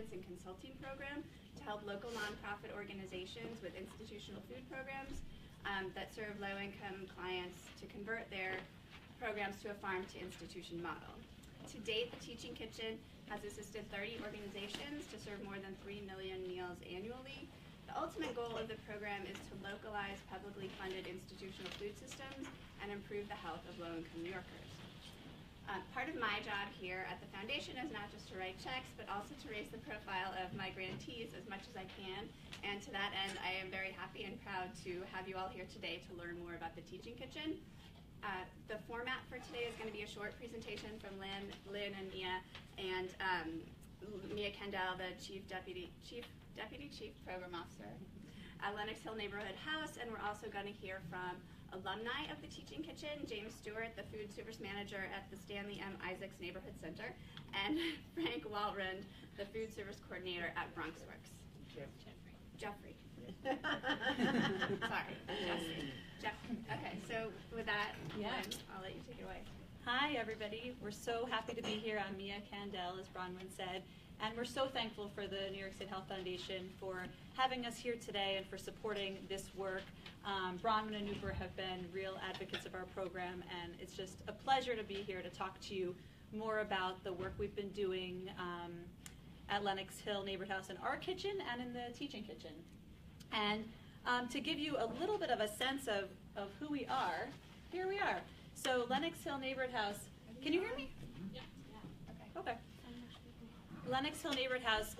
guidance and consulting program to help local nonprofit organizations with institutional food programs that serve low-income clients to convert their programs to a farm-to-institution model. To date, the Teaching Kitchen has assisted 30 organizations to serve more than 3 million meals annually. The ultimate goal of the program is to localize publicly funded institutional food systems and improve the health of low-income New Yorkers. Part of my job here at the foundation is not just to write checks, but also to raise the profile of my grantees as much as I can. And to that end, I am very happy and proud to have you all here today to learn more about the Teaching Kitchen. The format for today is going to be a short presentation from Lynn and Mia, and Mia Kendall, the Deputy Chief Program Officer at Lennox Hill Neighborhood House, and we're also going to hear from alumni of the Teaching Kitchen, James Stewart, the Food Service Manager at the Stanley M. Isaacs Neighborhood Center, and Frank Waltrand, the Food Service Coordinator at BronxWorks. Jeffrey. Sorry, Jeffrey. Okay, so with that, Lynn, I'll let you take it away. Hi, everybody. We're so happy to be here. I'm Mia Kendall, as Bronwyn said, and we're so thankful for the New York State Health Foundation for having us here today and for supporting this work. Bronwyn and Newber have been real advocates of our program, and it's just a pleasure to be here to talk to you more about the work we've been doing at Lennox Hill Neighborhood House in our kitchen and in the Teaching Kitchen. And to give you a little bit of a sense of who we are, here we are. So Lennox Hill Neighborhood House, can you hear me? Yeah. Okay. Lennox Hill Neighborhood House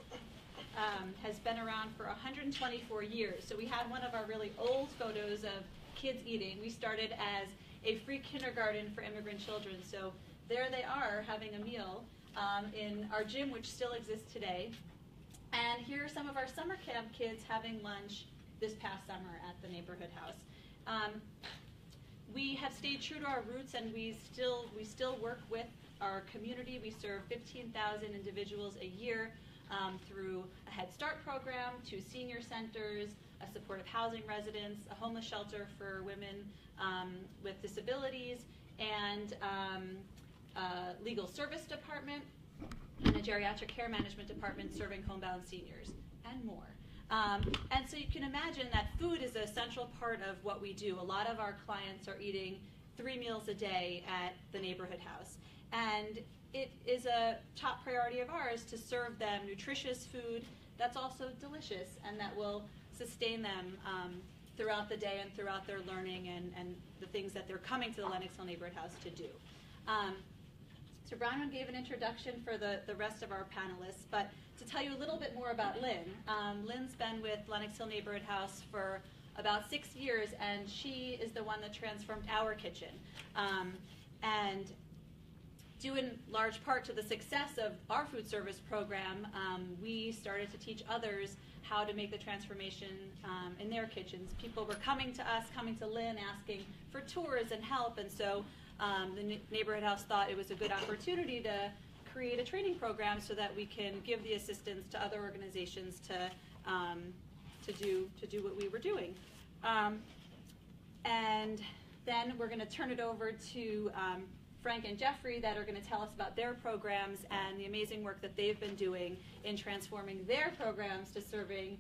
has been around for 124 years. So we have one of our really old photos of kids eating. We started as a free kindergarten for immigrant children. So there they are having a meal in our gym, which still exists today. And here are some of our summer camp kids having lunch this past summer at the neighborhood house. We have stayed true to our roots, and we still work with our community. We serve 15,000 individuals a year through a Head Start program, 2 senior centers, a supportive housing residence, a homeless shelter for women with disabilities, and a legal service department, and a geriatric care management department serving homebound seniors, and more. And so you can imagine that food is a central part of what we do. A lot of our clients are eating 3 meals a day at the neighborhood house. And it is a top priority of ours to serve them nutritious food that's also delicious and that will sustain them throughout the day and throughout their learning and the things that they're coming to the Lennox Hill Neighborhood House to do. So Bronwyn gave an introduction for the rest of our panelists, but to tell you a little bit more about Lynn. Lynn's been with Lennox Hill Neighborhood House for about 6 years, and she is the one that transformed our kitchen. And due in large part to the success of our food service program, we started to teach others how to make the transformation in their kitchens. People were coming to us, coming to Lynn, asking for tours and help, and so the neighborhood house thought it was a good opportunity to create a training program so that we can give the assistance to other organizations to do what we were doing. And then we're going to turn it over to Frank and Jeffrey that are going to tell us about their programs and the amazing work that they've been doing in transforming their programs to serving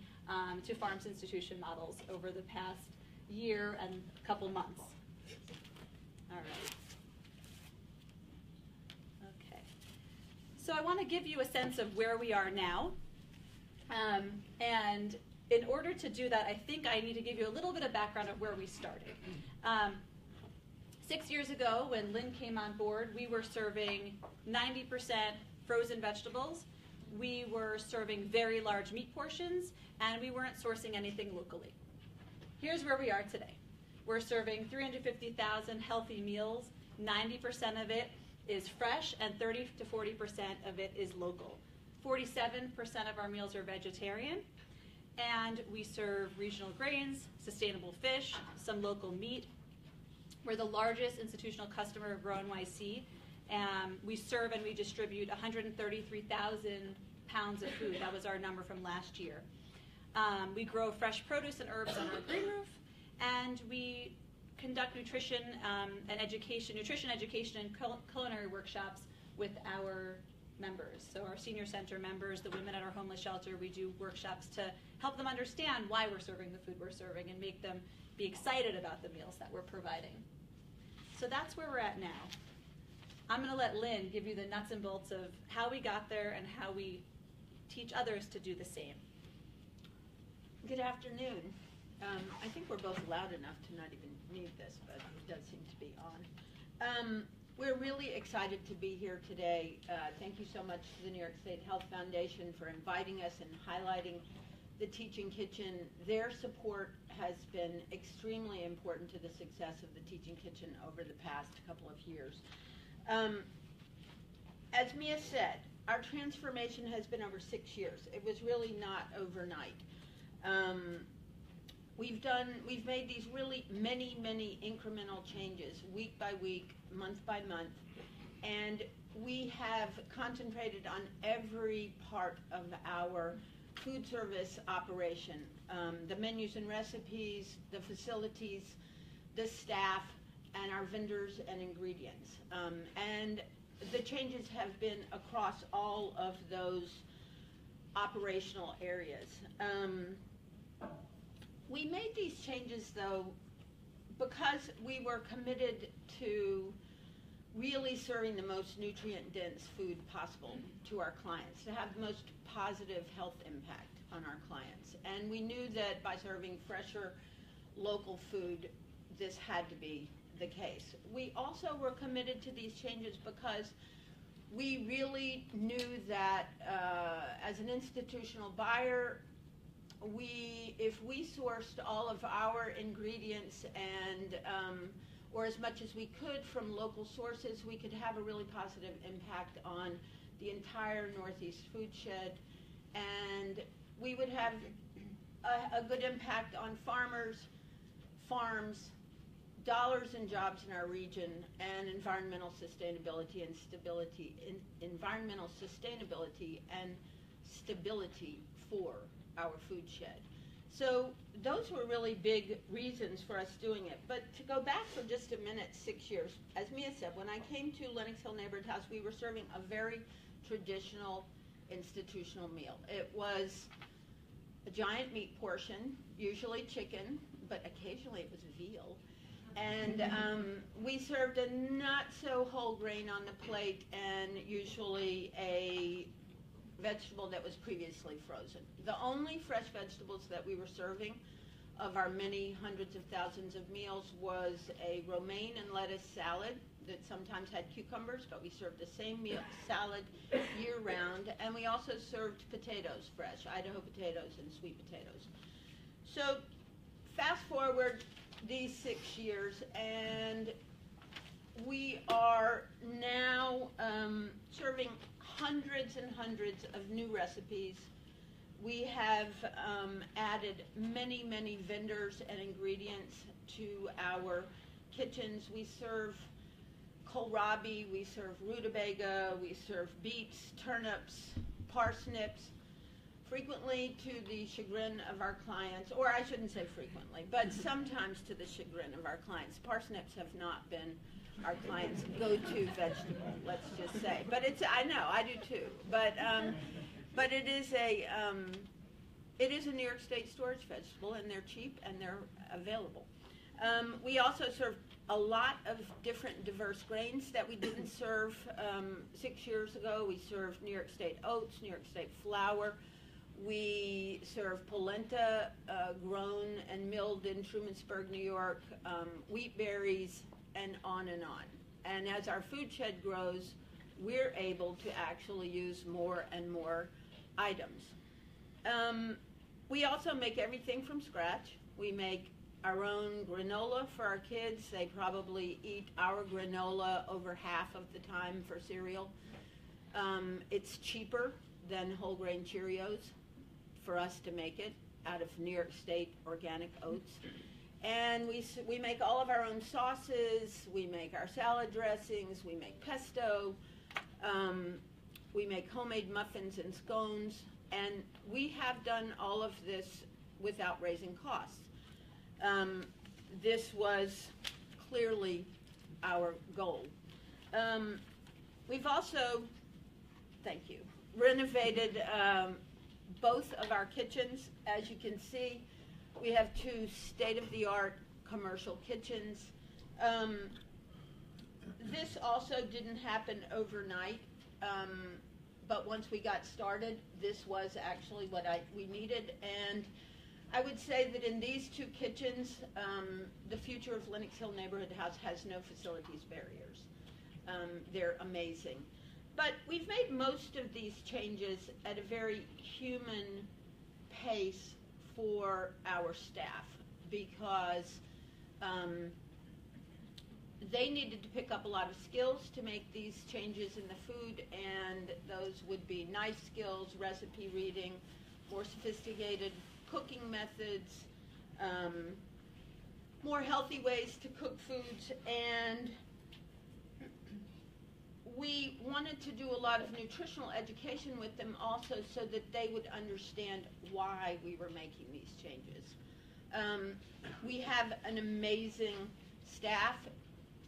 to farms institution models over the past year and a couple months. All right. Okay. So I want to give you a sense of where we are now. And in order to do that, I think I need to give you a little bit of background of where we started. 6 years ago, when Lynn came on board, we were serving 90% frozen vegetables. We were serving very large meat portions, and we weren't sourcing anything locally. Here's where we are today. We're serving 350,000 healthy meals. 90% of it is fresh, and 30 to 40% of it is local. 47% of our meals are vegetarian, and we serve regional grains, sustainable fish, some local meat. We're the largest institutional customer of Grow NYC. We serve and we distribute 133,000 pounds of food. That was our number from last year. We grow fresh produce and herbs on our green roof, and we conduct nutrition education and culinary workshops with our members. So our senior center members, the women at our homeless shelter, we do workshops to help them understand why we're serving the food we're serving and make them be excited about the meals that we're providing. So that's where we're at now. I'm going to let Lynn give you the nuts and bolts of how we got there and how we teach others to do the same. Good afternoon. I think we're both loud enough to not even need this, but it does seem to be on. We're really excited to be here today. Thank you so much to the New York State Health Foundation for inviting us and highlighting the Teaching Kitchen. Their support has been extremely important to the success of the Teaching Kitchen over the past couple of years. As Mia said, our transformation has been over 6 years. It was really not overnight. We've made these really many incremental changes, week by week, month by month, and we have concentrated on every part of our food service operation, the menus and recipes, the facilities, the staff, and our vendors and ingredients. And the changes have been across all of those operational areas. We made these changes, though, because we were committed to really serving the most nutrient-dense food possible to our clients, to have the most positive health impact on our clients. And we knew that by serving fresher, local food, this had to be the case. We also were committed to these changes because we really knew that as an institutional buyer, if we sourced all of our ingredients and or as much as we could from local sources, we could have a really positive impact on the entire Northeast food shed, and we would have a good impact on farmers, farms, dollars and jobs in our region, and environmental sustainability and stability, environmental sustainability and stability for our food shed. So those were really big reasons for us doing it. But to go back for just a minute, 6 years, as Mia said, when I came to Lennox Hill Neighborhood House, we were serving a very traditional institutional meal. It was a giant meat portion, usually chicken, but occasionally it was veal. And we served a not so whole grain on the plate and usually a vegetable that was previously frozen. The only fresh vegetables that we were serving of our many hundreds of thousands of meals was a romaine and lettuce salad that sometimes had cucumbers, but we served the same meal salad year-round, and we also served potatoes fresh, Idaho potatoes and sweet potatoes. So fast forward these 6 years, and we are now serving hundreds and hundreds of new recipes. We have added many vendors and ingredients to our kitchens. We serve kohlrabi, we serve rutabaga, we serve beets, turnips, parsnips, frequently to the chagrin of our clients, or I shouldn't say frequently, but sometimes to the chagrin of our clients. Parsnips have not been our clients' go-to vegetable, let's just say. But it's, I know, I do too. But it is a New York State storage vegetable, and they're cheap and they're available. We also serve a lot of different diverse grains that we didn't serve 6 years ago. We served New York State oats, New York State flour. We serve polenta grown and milled in Trumansburg, New York, wheat berries, and on and on. And as our food shed grows, we're able to actually use more and more items. We also make everything from scratch. We make our own granola for our kids. They probably eat our granola over half of the time for cereal. It's cheaper than whole grain Cheerios for us to make it out of New York State organic oats. And we make all of our own sauces, we make our salad dressings, we make pesto, we make homemade muffins and scones, and we have done all of this without raising costs. This was clearly our goal. We've also thank you, renovated both of our kitchens. As you can see, we have 2 state-of-the-art commercial kitchens. This also didn't happen overnight, but once we got started, this was actually what we needed. And I would say that in these 2 kitchens, the future of Lennox Hill Neighborhood House has no facilities barriers. They're amazing. But we've made most of these changes at a very human pace for our staff because they needed to pick up a lot of skills to make these changes in the food, and those would be knife skills, recipe reading, more sophisticated cooking methods, more healthy ways to cook foods, and we wanted to do a lot of nutritional education with them also so that they would understand why we were making these changes. We have an amazing staff.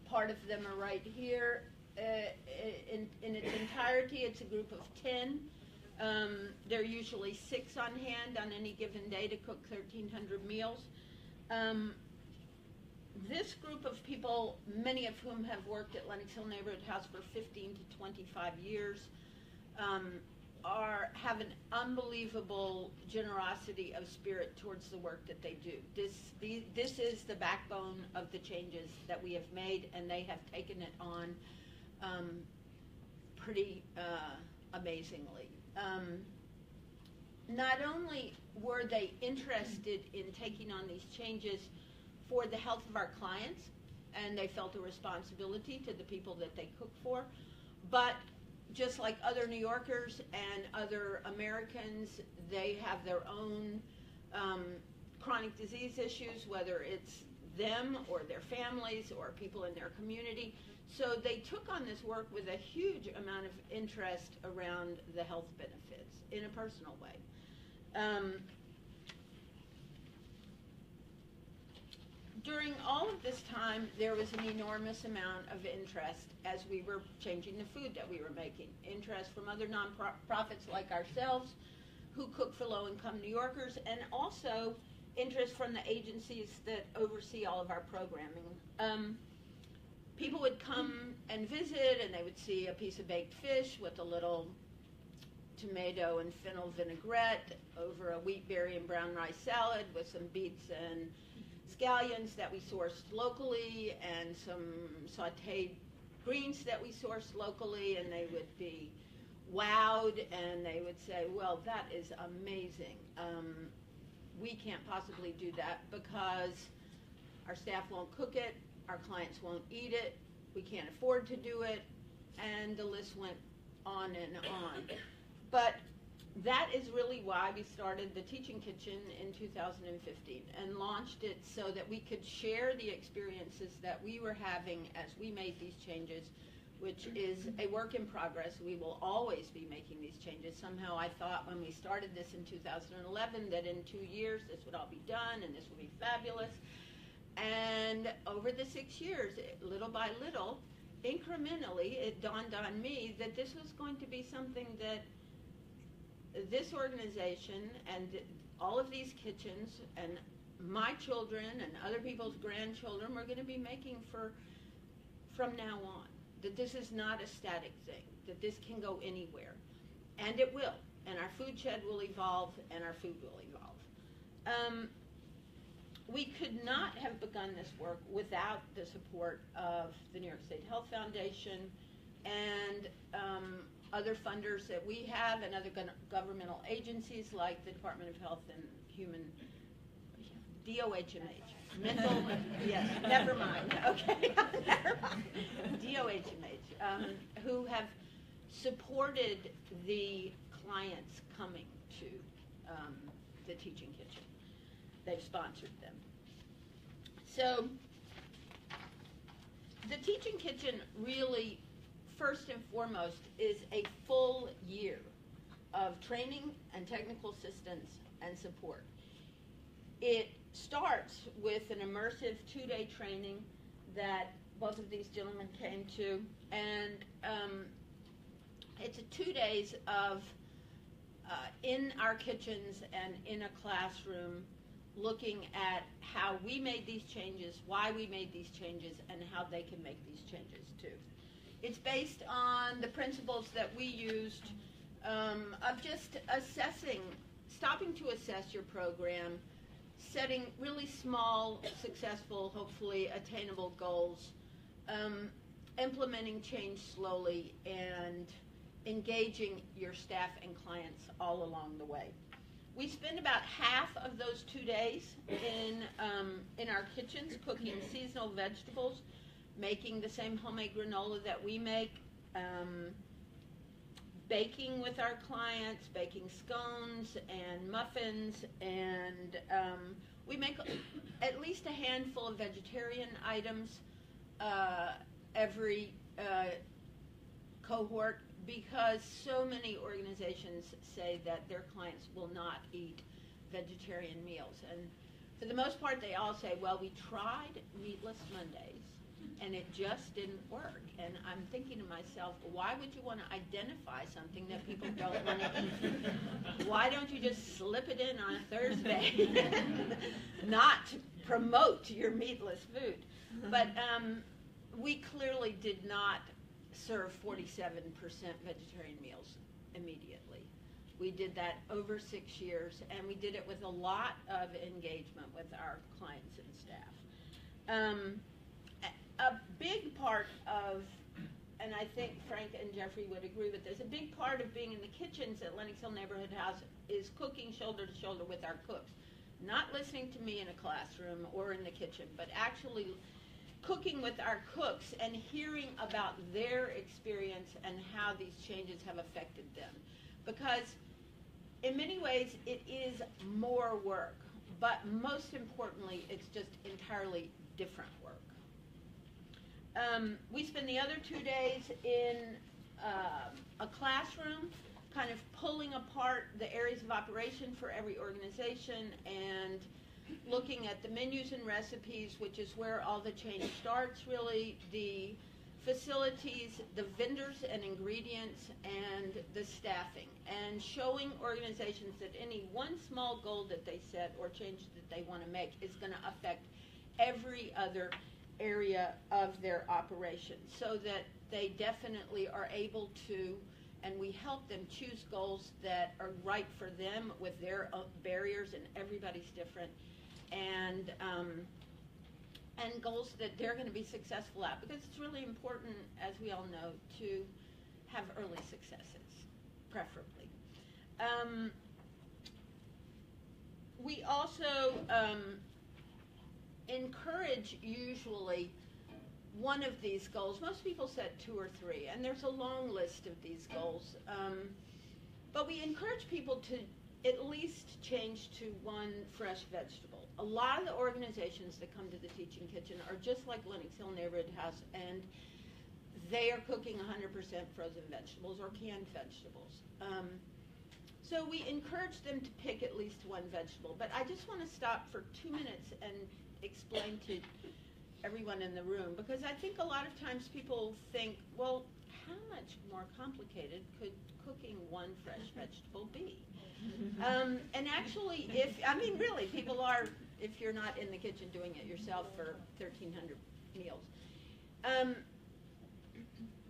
Part of them are right here. In its entirety, it's a group of 10. There are usually 6 on hand on any given day to cook 1,300 meals. This group of people, many of whom have worked at Lennox Hill Neighborhood House for 15 to 25 years, have an unbelievable generosity of spirit towards the work that they do. This is the backbone of the changes that we have made, and they have taken it on pretty amazingly. Not only were they interested in taking on these changes for the health of our clients, and they felt a responsibility to the people that they cook for, but just like other New Yorkers and other Americans, they have their own chronic disease issues, whether it's them or their families or people in their community. So they took on this work with a huge amount of interest around the health benefits in a personal way. During all of this time, there was an enormous amount of interest as we were changing the food that we were making. Interest from other nonprofits like ourselves who cook for low-income New Yorkers, and also interest from the agencies that oversee all of our programming. People would come and visit, and they would see a piece of baked fish with a little tomato and fennel vinaigrette over a wheat berry and brown rice salad with some beets and scallions that we sourced locally and some sauteed greens that we sourced locally, and they would be wowed and they would say, well, that is amazing. We can't possibly do that because our staff won't cook it, our clients won't eat it, we can't afford to do it, and the list went on and on. But that is really why we started the Teaching Kitchen in 2015 and launched it so that we could share the experiences that we were having as we made these changes, which is a work in progress. We will always be making these changes. Somehow I thought when we started this in 2011 that in 2 years this would all be done and this would be fabulous. And over the 6 years, little by little, incrementally, it dawned on me that this was going to be something that this organization and all of these kitchens and my children and other people's grandchildren were going to be making from now on. That this is not a static thing, that this can go anywhere. And it will. And our food shed will evolve, and our food will evolve. We could not have begun this work without the support of the New York State Health Foundation and other funders that we have and other governmental agencies like the Department of Health and Human, DOHMH. Mental, yes, never mind, okay, never mind. DOHMH, who have supported the clients coming to the Teaching Kitchen. They've sponsored them. So the Teaching Kitchen really, first and foremost, is a full year of training and technical assistance and support. It starts with an immersive 2-day training that both of these gentlemen came to, and It's 2 days of in our kitchens and in a classroom looking at how we made these changes, why we made these changes, and how they can make these changes too. It's based on the principles that we used of just assessing, stopping to assess your program, setting really small, successful, hopefully attainable goals, implementing change slowly, and engaging your staff and clients all along the way. We spend about half of those 2 days in our kitchens cooking seasonal vegetables, making the same homemade granola that we make, baking with our clients, baking scones and muffins, and we make at least a handful of vegetarian items every cohort, because so many organizations say that their clients will not eat vegetarian meals. And for the most part, they all say, well, we tried meatless Mondays, and it just didn't work. And I'm thinking to myself, why would you want to identify something that people don't want to eat? Why don't you just slip it in on a Thursday, not promote your meatless food? But we clearly did not serve 47% vegetarian meals immediately. We did that over 6 years, and we did it with a lot of engagement with our clients and staff. A big part of, and I think Frank and Jeffrey would agree with this, a big part of being in the kitchens at Lennox Hill Neighborhood House is cooking shoulder to shoulder with our cooks. Not listening to me in a classroom or in the kitchen, but actually cooking with our cooks and hearing about their experience and how these changes have affected them. Because in many ways it is more work, but most importantly it's just entirely different work. We spend the other 2 days in a classroom, kind of pulling apart the areas of operation for every organization and looking at the menus and recipes, which is where all the change starts really, the facilities, the vendors and ingredients, and the staffing, and showing organizations that any one small goal that they set or change that they want to make is going to affect every other area of their operation, so that they definitely are able to, and we help them choose goals that are right for them with their barriers, and everybody's different, and goals that they're going to be successful at, because it's really important, as we all know, to have early successes, preferably. We also encourage usually one of these goals. Most people set 2 or 3, and there's a long list of these goals. But we encourage people to at least change to 1 fresh vegetable. A lot of the organizations that come to the Teaching Kitchen are just like Lennox Hill Neighborhood House, and they are cooking 100% frozen vegetables or canned vegetables. So we encourage them to pick at least 1 vegetable. But I just want to stop for 2 minutes and explain to everyone in the room, because I think a lot of times people think, well, how much more complicated could cooking 1 fresh vegetable be? And actually, really, people are, if you're not in the kitchen doing it yourself for 1,300 meals.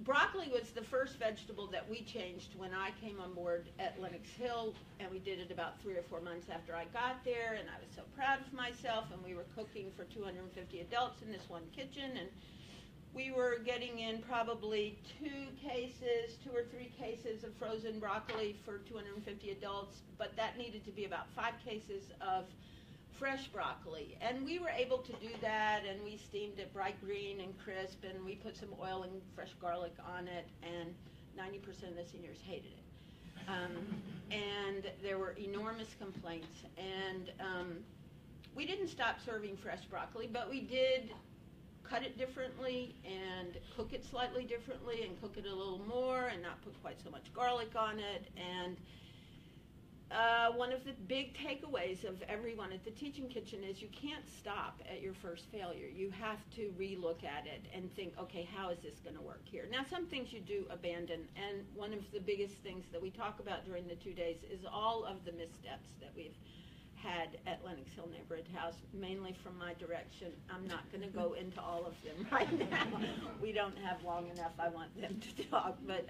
Broccoli was the first vegetable that we changed when I came on board at Lennox Hill, and we did it about 3 or 4 months after I got there, and I was so proud of myself, and we were cooking for 250 adults in this 1 kitchen, and we were getting in probably 2 or 3 cases of frozen broccoli for 250 adults, but that needed to be about 5 cases of fresh broccoli. And we were able to do that, and we steamed it bright green and crisp, and we put some oil and fresh garlic on it, and 90% of the seniors hated it. And there were enormous complaints. And we didn't stop serving fresh broccoli, but we did cut it differently and cook it slightly differently and cook it a little more and not put quite so much garlic on it. And one of the big takeaways of everyone at the Teaching Kitchen is you can't stop at your first failure. You have to relook at it and think, okay, how is this going to work here? Now, some things you do abandon, and one of the biggest things that we talk about during the 2 days is all of the missteps that we've had at Lennox Hill Neighborhood House, mainly from my direction. I'm not going to go into all of them right now. We don't have long enough. I want them to talk, but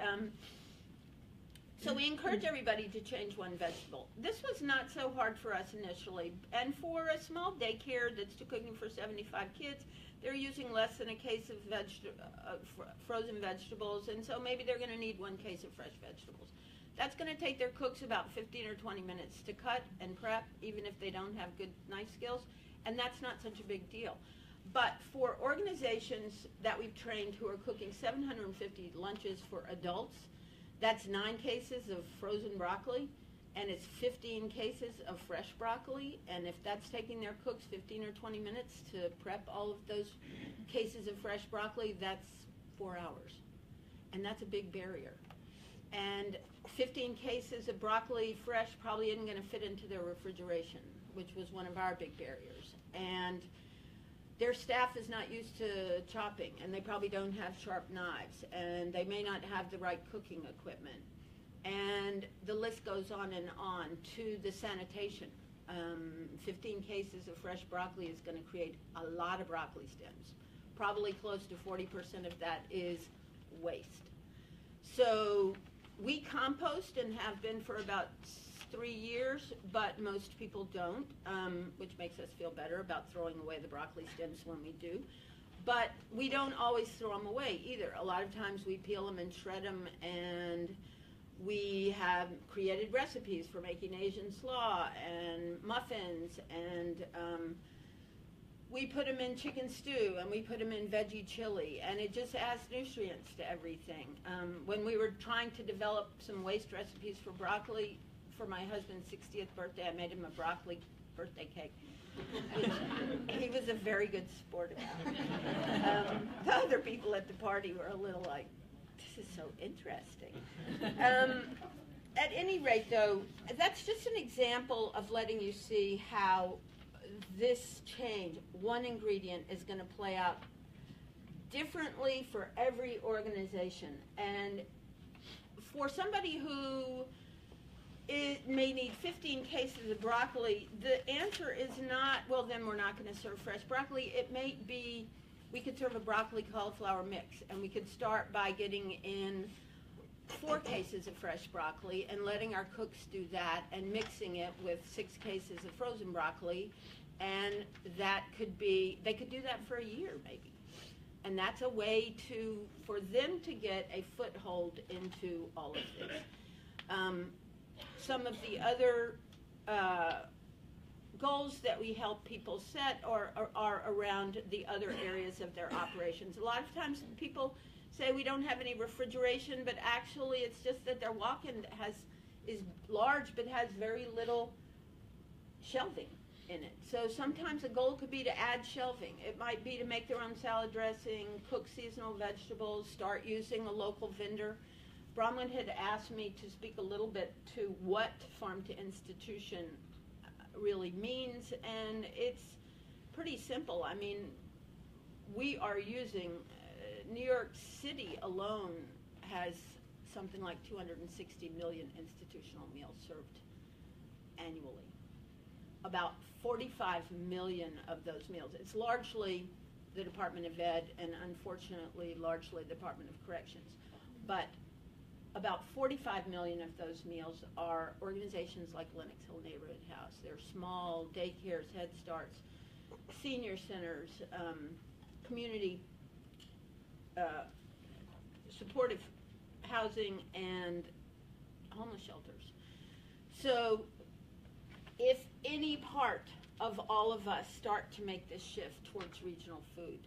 so we encourage everybody to change one vegetable. This was not so hard for us initially, and for a small daycare that's cooking for 75 kids, they're using less than a case of frozen vegetables, and so maybe they're going to need 1 case of fresh vegetables. That's going to take their cooks about 15 or 20 minutes to cut and prep, even if they don't have good knife skills, and that's not such a big deal. But for organizations that we've trained who are cooking 750 lunches for adults, that's 9 cases of frozen broccoli, and it's 15 cases of fresh broccoli, and if that's taking their cooks 15 or 20 minutes to prep all of those cases of fresh broccoli, that's 4 hours, and that's a big barrier. And 15 cases of broccoli fresh probably isn't going to fit into their refrigeration, which was one of our big barriers. And their staff is not used to chopping, and they probably don't have sharp knives, and they may not have the right cooking equipment. And the list goes on and on to the sanitation. 15 cases of fresh broccoli is going to create a lot of broccoli stems. Probably close to 40% of that is waste. So we compost and have been for about 3 years, but most people don't, which makes us feel better about throwing away the broccoli stems when we do. But we don't always throw them away either. A lot of times we peel them and shred them, and we have created recipes for making Asian slaw and muffins, and we put them in chicken stew, and we put them in veggie chili, and it just adds nutrients to everything. When we were trying to develop some waste recipes for broccoli, for my husband's 60th birthday, I made him a broccoli birthday cake. He was a very good sport about it. The other people at the party were a little like, this is so interesting. At any rate, though, that's just an example of letting you see how this change, one ingredient, is going to play out differently for every organization. And for somebody who may need 15 cases of broccoli, the answer is not, well, then we're not going to serve fresh broccoli. It may be, we could serve a broccoli cauliflower mix, and we could start by getting in 4 cases of fresh broccoli and letting our cooks do that and mixing it with 6 cases of frozen broccoli, and that could be, they could do that for a year maybe. And that's a way for them to get a foothold into all of this. Some of the other goals that we help people set are around the other areas of their operations. A lot of times people say we don't have any refrigeration, but actually it's just that their walk-in is large but has very little shelving in it. So sometimes a goal could be to add shelving. It might be to make their own salad dressing, cook seasonal vegetables, start using a local vendor. Bronwyn had asked me to speak a little bit to what farm to institution really means, and it's pretty simple. I mean, we are using, New York City alone has something like 260 million institutional meals served annually. About 45 million of those meals. It's largely the Department of Ed and unfortunately largely the Department of Corrections. But about 45 million of those meals are organizations like Lennox Hill Neighborhood House. They're small daycares, Head Starts, senior centers, community supportive housing, and homeless shelters. So if any part of all of us start to make this shift towards regional food,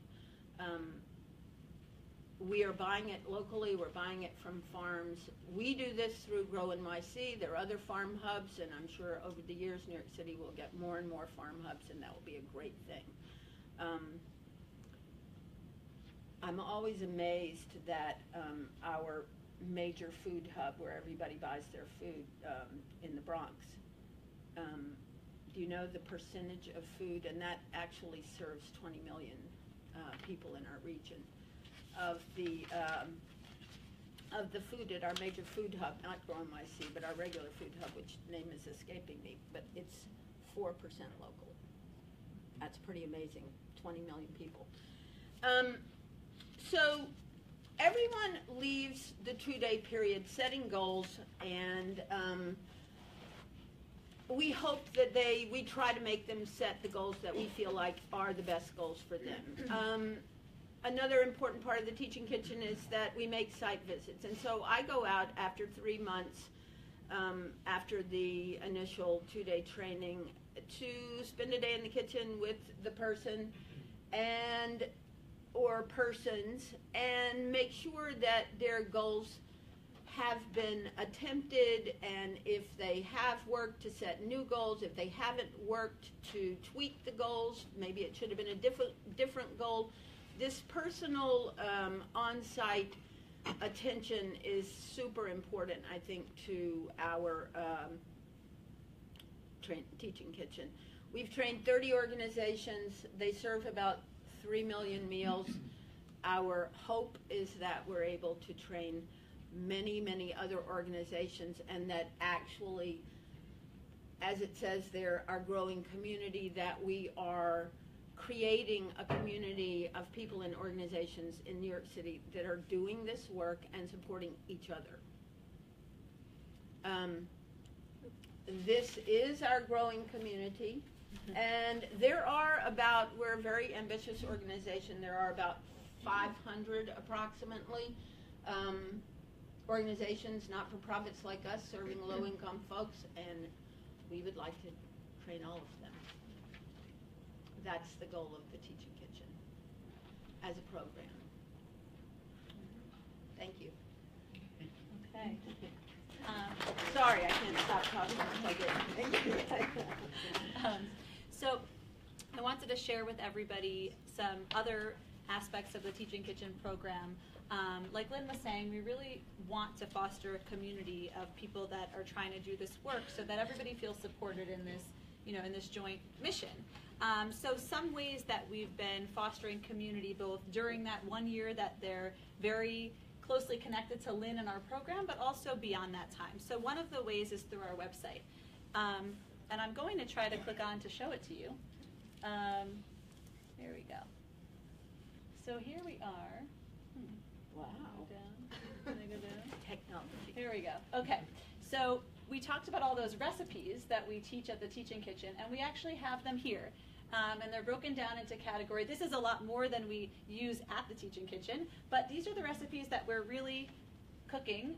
we are buying it locally, we're buying it from farms. We do this through Grow NYC. There are other farm hubs, and I'm sure over the years New York City will get more and more farm hubs, and that will be a great thing. I'm always amazed that our major food hub where everybody buys their food in the Bronx do you know the percentage of food, and that actually serves 20 million people in our region, of the food at our major food hub, not Grow NYC, but our regular food hub, which name is escaping me, but it's 4% local. That's pretty amazing, 20 million people. So everyone leaves the 2-day period setting goals, and we hope that we try to make them set the goals that we feel like are the best goals for them. Another important part of the Teaching Kitchen is that we make site visits, and so I go out after 3 months after the initial 2-day training to spend a day in the kitchen with the person or persons, and make sure that their goals have been attempted, and if they have worked, to set new goals. If they haven't worked, to tweak the goals. Maybe it should have been a different goal. This personal on-site attention is super important, I think, to our Teaching Kitchen. We've trained 30 organizations. They serve about 3 million meals. Our hope is that we're able to train many, many other organizations, and that actually, as it says there, our growing community, that we are creating a community of people and organizations in New York City that are doing this work and supporting each other. This is our growing community, and we're a very ambitious organization. There are about 500 approximately organizations, not-for-profits like us, serving low-income folks, and we would like to train all of them. That's the goal of the Teaching Kitchen as a program. Thank you. Okay. Sorry, I can't stop talking until I get So I wanted to share with everybody some other aspects of the Teaching Kitchen program. Like Lynn was saying, we really want to foster a community of people that are trying to do this work, so that everybody feels supported in this, in this joint mission. So some ways that we've been fostering community, both during that 1 year that they're very closely connected to Lynn and our program, but also beyond that time. So one of the ways is through our website. And I'm going to try to click on to show it to you. There we go. So here we are. Wow. Go down. Can I go down? Technology. Here we go. Okay. So we talked about all those recipes that we teach at the Teaching Kitchen, and we actually have them here. And they're broken down into category. This is a lot more than we use at the Teaching Kitchen, but these are the recipes that we're really cooking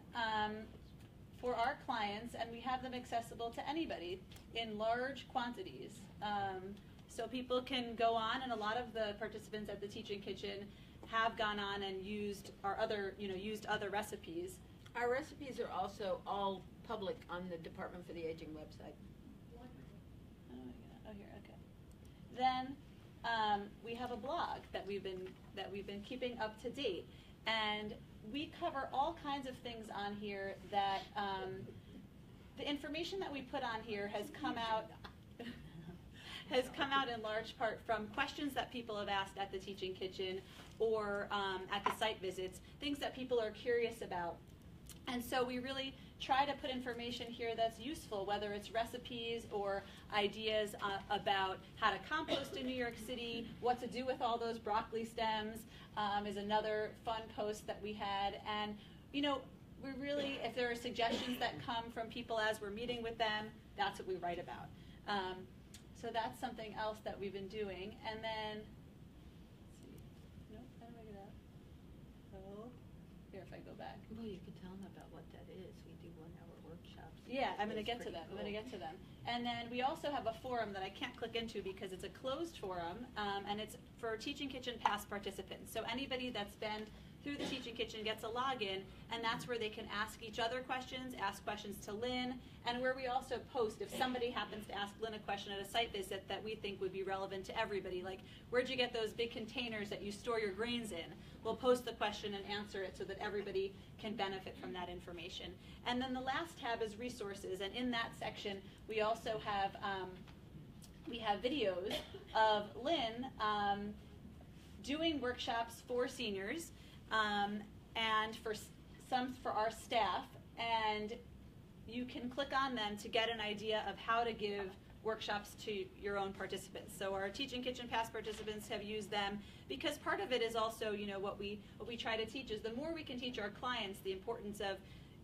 for our clients, and we have them accessible to anybody in large quantities. So people can go on, and a lot of the participants at the Teaching Kitchen have gone on and used our other, used other recipes. Our recipes are also all public on the Department for the Aging website. Oh, here, okay. Then we have a blog that we've been keeping up to date, and we cover all kinds of things on here that the information that we put on here has come out in large part from questions that people have asked at the Teaching Kitchen or at the site visits, things that people are curious about. And so we really try to put information here that's useful, whether it's recipes or ideas about how to compost in New York City, what to do with all those broccoli stems is another fun post that we had. And, we really, if there are suggestions that come from people as we're meeting with them, that's what we write about. So that's something else that we've been doing. And then, let's see. Nope, how do I get out? Oh, here if I go back. Well, you could tell them about what that is. We do 1-hour workshops. Yeah, I'm going to get to It's them. pretty I'm going to get to them. And then we also have a forum that I can't click into because it's a closed forum, and it's for Teaching Kitchen past participants. So anybody that's been through the Teaching Kitchen gets a login, and that's where they can ask each other questions, ask questions to Lynn, and where we also post if somebody happens to ask Lynn a question at a site visit that we think would be relevant to everybody, like where'd you get those big containers that you store your grains in? We'll post the question and answer it so that everybody can benefit from that information. And then the last tab is resources, and in that section we also have videos of Lynn doing workshops for seniors and for our staff, and you can click on them to get an idea of how to give workshops to your own participants. So our Teaching Kitchen past participants have used them because part of it is also, you know, what we try to teach is the more we can teach our clients the importance of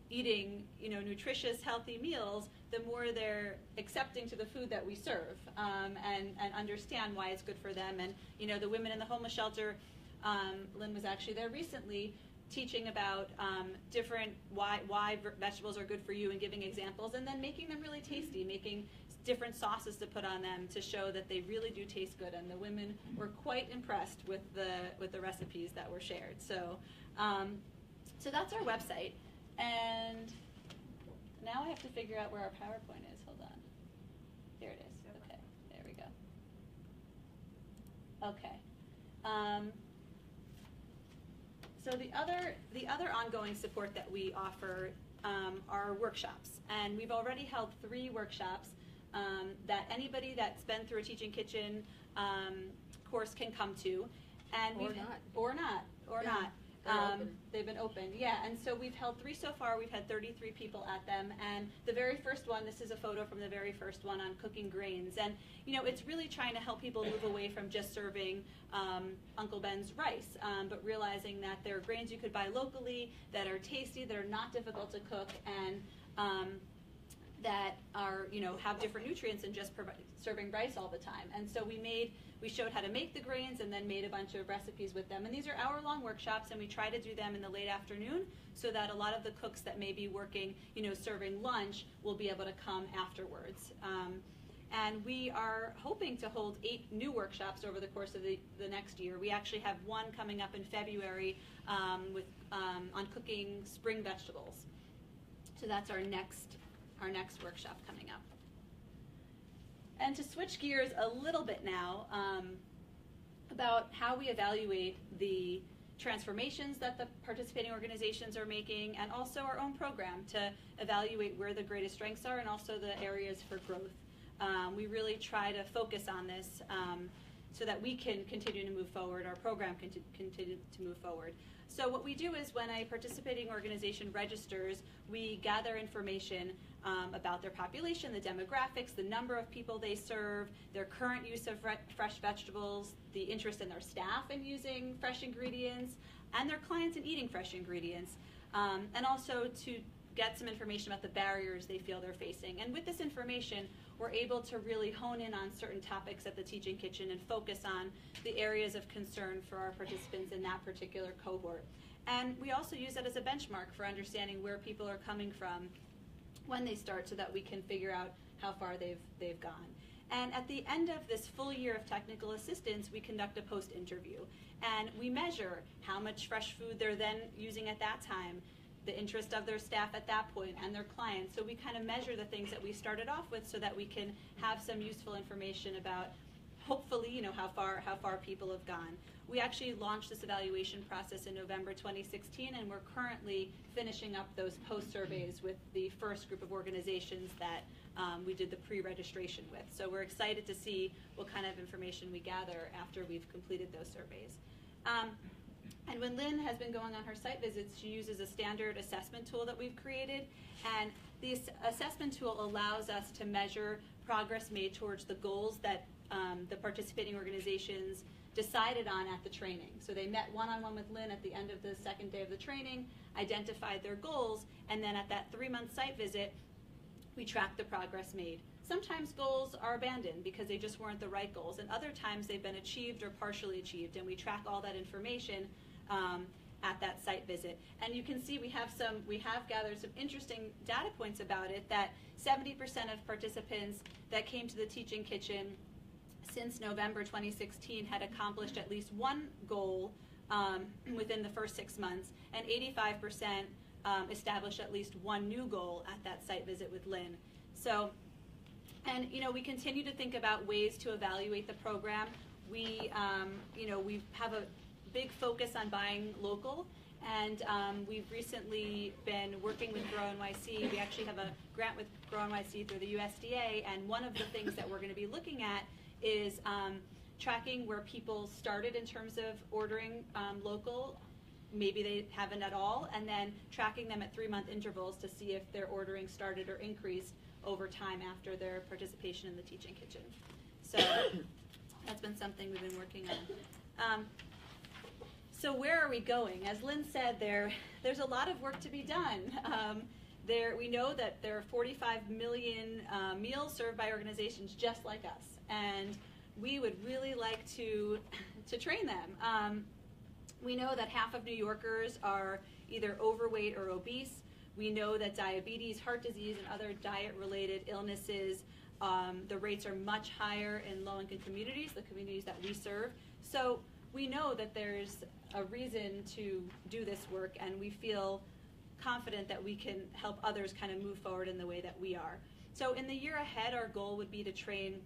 eating, you know, nutritious, healthy meals, the more they're accepting to the food that we serve and understand why it's good for them. And, you know, the women in the homeless shelter, Lynn was actually there recently teaching about different why vegetables are good for you and giving examples, and then making them really tasty, making different sauces to put on them to show that they really do taste good. And the women were quite impressed with the recipes that were shared. So, so that's our website. And now I have to figure out where our PowerPoint is. Hold on. Here it is. Okay, there we go. Okay. So the other ongoing support that we offer are workshops, and we've already held 3 workshops that anybody that's been through a Teaching Kitchen course can come to, and or not. They've been open, yeah. And so we've held 3 so far. We've had 33 people at them, and the very first one, this is a photo from the very first one on cooking grains, and you know, it's really trying to help people move away from just serving Uncle Ben's rice, but realizing that there are grains you could buy locally that are tasty, that are not difficult to cook, and that are, you know, have different nutrients than just serving rice all the time. And so we showed how to make the grains and then made a bunch of recipes with them. And these are hour-long workshops, and we try to do them in the late afternoon so that a lot of the cooks that may be working, you know, serving lunch will be able to come afterwards. And we are hoping to hold 8 new workshops over the course of the next year. We actually have one coming up in February on cooking spring vegetables. So that's our next workshop coming up. And to switch gears a little bit now about how we evaluate the transformations that the participating organizations are making, and also our own program to evaluate where the greatest strengths are and also the areas for growth. We really try to focus on this so that we can continue to move forward, our program can continue to move forward. So what we do is when a participating organization registers, we gather information about their population, the demographics, the number of people they serve, their current use of fresh vegetables, the interest in their staff in using fresh ingredients, and their clients in eating fresh ingredients, and also to get some information about the barriers they feel they're facing. And with this information, we're able to really hone in on certain topics at the Teaching Kitchen and focus on the areas of concern for our participants in that particular cohort. And we also use that as a benchmark for understanding where people are coming from when they start, so that we can figure out how far they've gone. And at the end of this full year of technical assistance, we conduct a post-interview. And we measure how much fresh food they're then using at that time, the interest of their staff at that point, and their clients. So we kind of measure the things that we started off with so that we can have some useful information about, hopefully, you know, how far people have gone. We actually launched this evaluation process in November 2016, and we're currently finishing up those post-surveys with the first group of organizations that we did the pre-registration with. So we're excited to see what kind of information we gather after we've completed those surveys. And when Lynn has been going on her site visits, she uses a standard assessment tool that we've created. And this assessment tool allows us to measure progress made towards the goals that the participating organizations decided on at the training. So they met one-on-one with Lynn at the end of the second day of the training, identified their goals, and then at that 3-month site visit, we track the progress made. Sometimes goals are abandoned because they just weren't the right goals, and other times they've been achieved or partially achieved, and we track all that information at that site visit. And you can see we have gathered some interesting data points about it, that 70% of participants that came to the Teaching Kitchen since November 2016 had accomplished at least one goal within the first 6 months, and 85% established at least one new goal at that site visit with Lynn. So, and we continue to think about ways to evaluate the program. We have a big focus on buying local, and we've recently been working with Grow NYC. We actually have a grant with Grow NYC through the USDA, and one of the things that we're going to be looking at is tracking where people started in terms of ordering local. Maybe they haven't at all, and then tracking them at 3-month intervals to see if their ordering started or increased over time after their participation in the teaching kitchen. So that's been something we've been working on. So where are we going? As Lynn said, there's a lot of work to be done. We know that there are 45 million meals served by organizations just like us, and we would really like to train them. We know that half of New Yorkers are either overweight or obese. We know that diabetes, heart disease, and other diet-related illnesses, the rates are much higher in low-income communities, the communities that we serve. So we know that there's a reason to do this work, and we feel confident that we can help others kind of move forward in the way that we are. So in the year ahead, our goal would be to train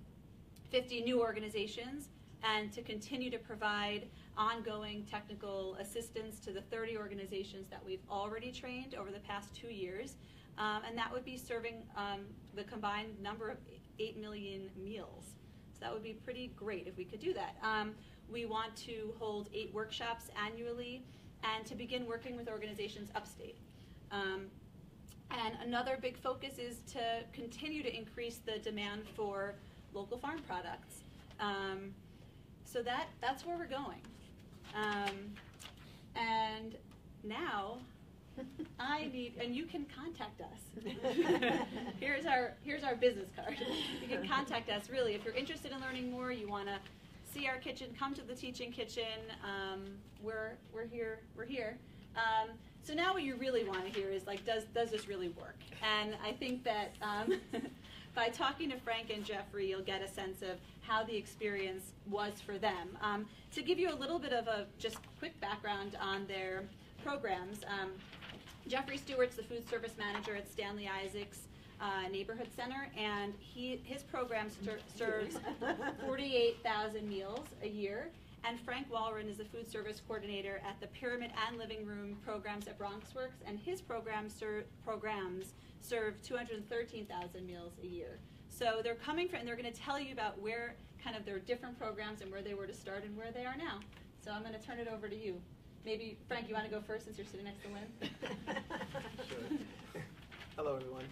50 new organizations and to continue to provide ongoing technical assistance to the 30 organizations that we've already trained over the past 2 years. And that would be serving the combined number of 8 million meals. So that would be pretty great if we could do that. We want to hold 8 workshops annually and to begin working with organizations upstate. And another big focus is to continue to increase the demand for local farm products. So that's where we're going. And now I need, and you can contact us. Here's our business card. You can contact us really if you're interested in learning more. You want to see our kitchen, come to the teaching kitchen. We're here. We're here. So now what you really want to hear is like, does this really work? And I think that by talking to Frank and Jeffrey, you'll get a sense of how the experience was for them. To give you a little bit of a just quick background on their programs, Jeffrey Stewart's the food service manager at Stanley Isaac's Neighborhood Center, and his program serves 48,000 meals a year. And Frank Walren is the food service coordinator at the Pyramid and Living Room programs at BronxWorks, and his programs serve 213,000 meals a year. So they're coming from, and they're going to tell you about where kind of their different programs and where they were to start and where they are now. So I'm going to turn it over to you. Maybe, Frank, you want to go first since you're sitting next to Lynn? Sure. Hello, everyone.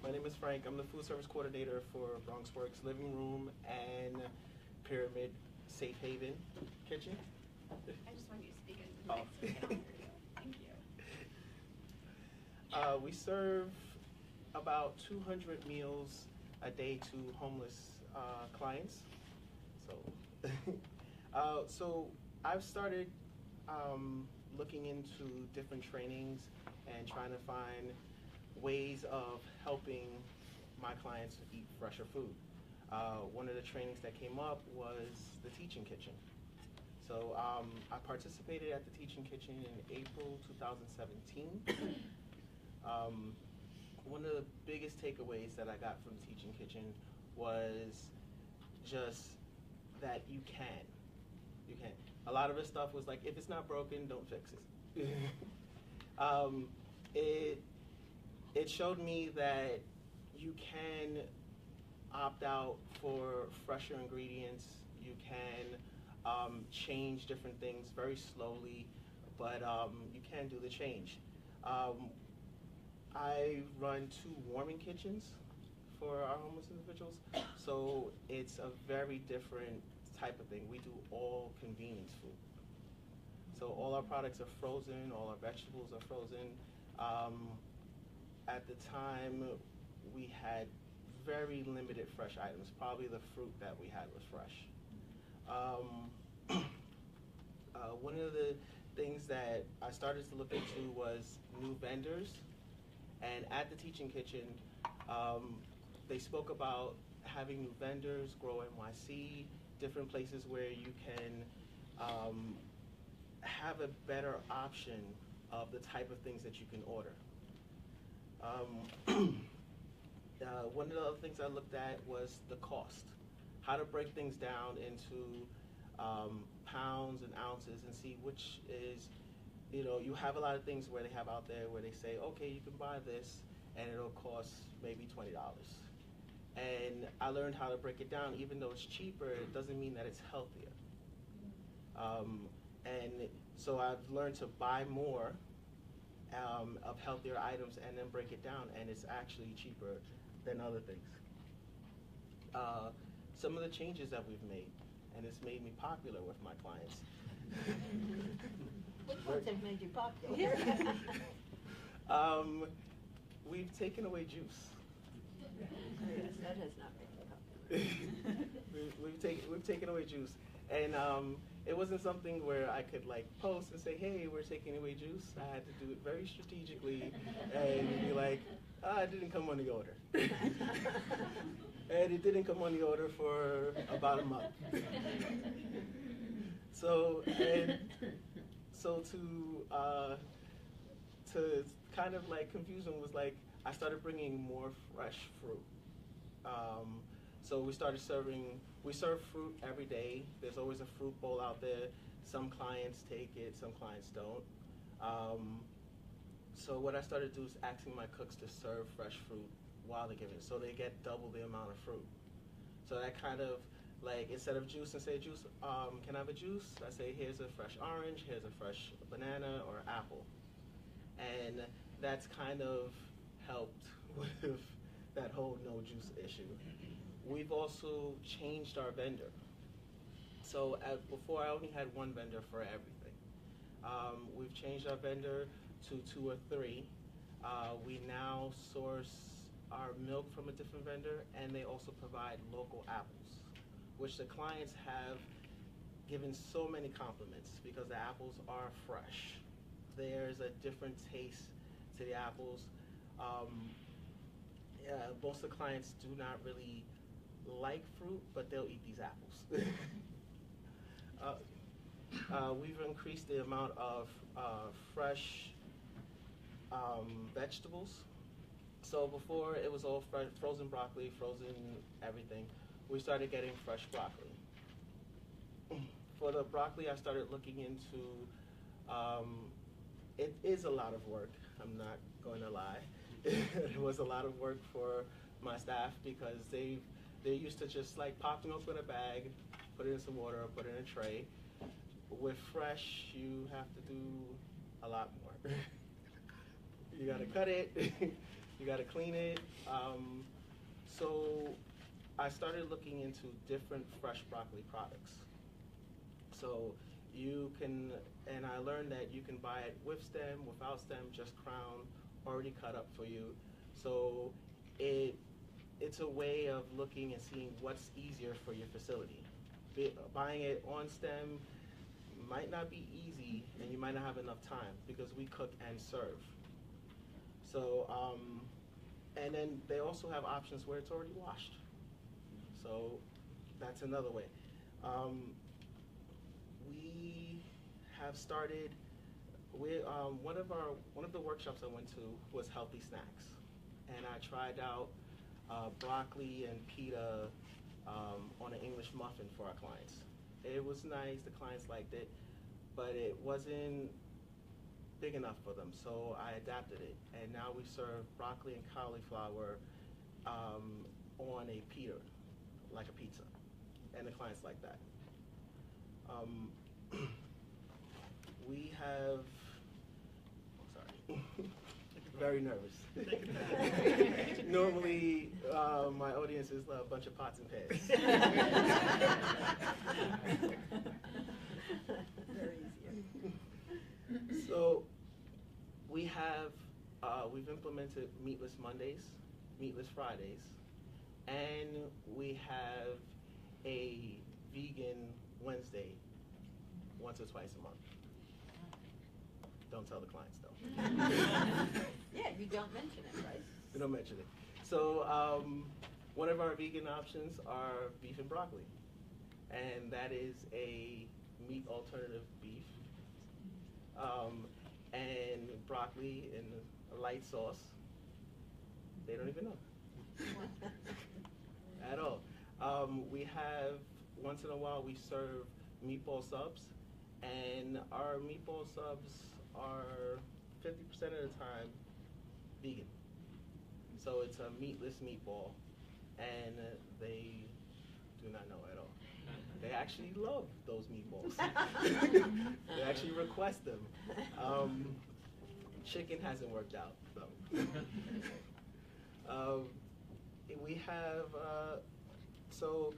My name is Frank. I'm the food service coordinator for BronxWorks Living Room and Pyramid Safe Haven Kitchen. I just want you to speak into the mic so we can all hear you. Thank you. We serve about 200 meals a day to homeless clients. So I've started looking into different trainings and trying to find ways of helping my clients eat fresher food. One of the trainings that came up was the teaching kitchen. So I participated at the teaching kitchen in April 2017. One of the biggest takeaways that I got from the teaching kitchen was just that you can. A lot of the stuff was like, if it's not broken, don't fix it. It showed me that you can opt out for fresher ingredients. You can change different things very slowly, but you can do the change. I run 2 warming kitchens for our homeless individuals, so it's a very different type of thing. We do all convenience food. So all our products are frozen, all our vegetables are frozen. At the time, we had very limited fresh items. Probably the fruit that we had was fresh. One of the things that I started to look into was new vendors. And at the teaching kitchen, they spoke about having new vendors, Grow NYC, different places where you can have a better option of the type of things that you can order. One of the other things I looked at was the cost. How to break things down into pounds and ounces and see which is, you have a lot of things where they have out there where they say, okay, you can buy this and it'll cost maybe $20. And I learned how to break it down. Even though it's cheaper, it doesn't mean that it's healthier. And so I've learned to buy more of healthier items and then break it down, and it's actually cheaper than other things. Some of the changes that we've made, and it's made me popular with my clients. Which ones have made you popular? We've taken away juice. Yes, that has not made you popular. We've taken away juice, and it wasn't something where I could like post and say, hey, we're taking away juice. I had to do it very strategically and be like, it didn't come on the order. And it didn't come on the order for about a month. So to kind of like confusion was like, I started bringing more fresh fruit. So we started we serve fruit every day. There's always a fruit bowl out there. Some clients take it, some clients don't. So what I started to do is asking my cooks to serve fresh fruit while they give it, so they get double the amount of fruit. So that kind of like, instead of juice and say juice, can I have a juice? I say, here's a fresh orange, here's a fresh banana or apple. And that's kind of helped with that whole no juice issue. We've also changed our vendor. So before I only had one vendor for everything. We've changed our vendor to 2 or 3. We now source our milk from a different vendor, and they also provide local apples, which the clients have given so many compliments because the apples are fresh. There's a different taste to the apples. Most of the clients do not really like fruit, but they'll eat these apples. We've increased the amount of fresh vegetables. So before it was all frozen broccoli, frozen everything. We started getting fresh broccoli. For the broccoli, I started looking into, it is a lot of work, I'm not going to lie. It was a lot of work for my staff because they're used to just like popping open a bag, put it in some water, put it in a tray. With fresh, you have to do a lot more. You gotta cut it, you gotta clean it. So I started looking into different fresh broccoli products. So you can, and I learned that you can buy it with stem, without stem, just crown, already cut up for you. So it's a way of looking and seeing what's easier for your facility. Buying it on stem might not be easy, and you might not have enough time because we cook and serve. So, and then they also have options where it's already washed. So that's another way. We have started. One of the workshops I went to was healthy snacks, and I tried out broccoli and pita on an English muffin for our clients. It was nice, the clients liked it, but it wasn't big enough for them, so I adapted it, and now we serve broccoli and cauliflower on a pita, like a pizza, and the clients like that. We have, sorry, very nervous. Normally, my audience is a bunch of pots and pans. Very easy. So we have, we've implemented meatless Mondays, meatless Fridays, and we have a vegan Wednesday once or twice a month. Don't tell the clients though. Yeah, you don't mention it, right? We don't mention it. So one of our vegan options are beef and broccoli, and that is a meat alternative beef and broccoli in a light sauce. They don't even know at all. We have, once in a while, we serve meatball subs, and our meatball subs are 50% of the time vegan. So it's a meatless meatball, and they do not know at all. They actually love those meatballs. They actually request them. Chicken hasn't worked out, though. We have, so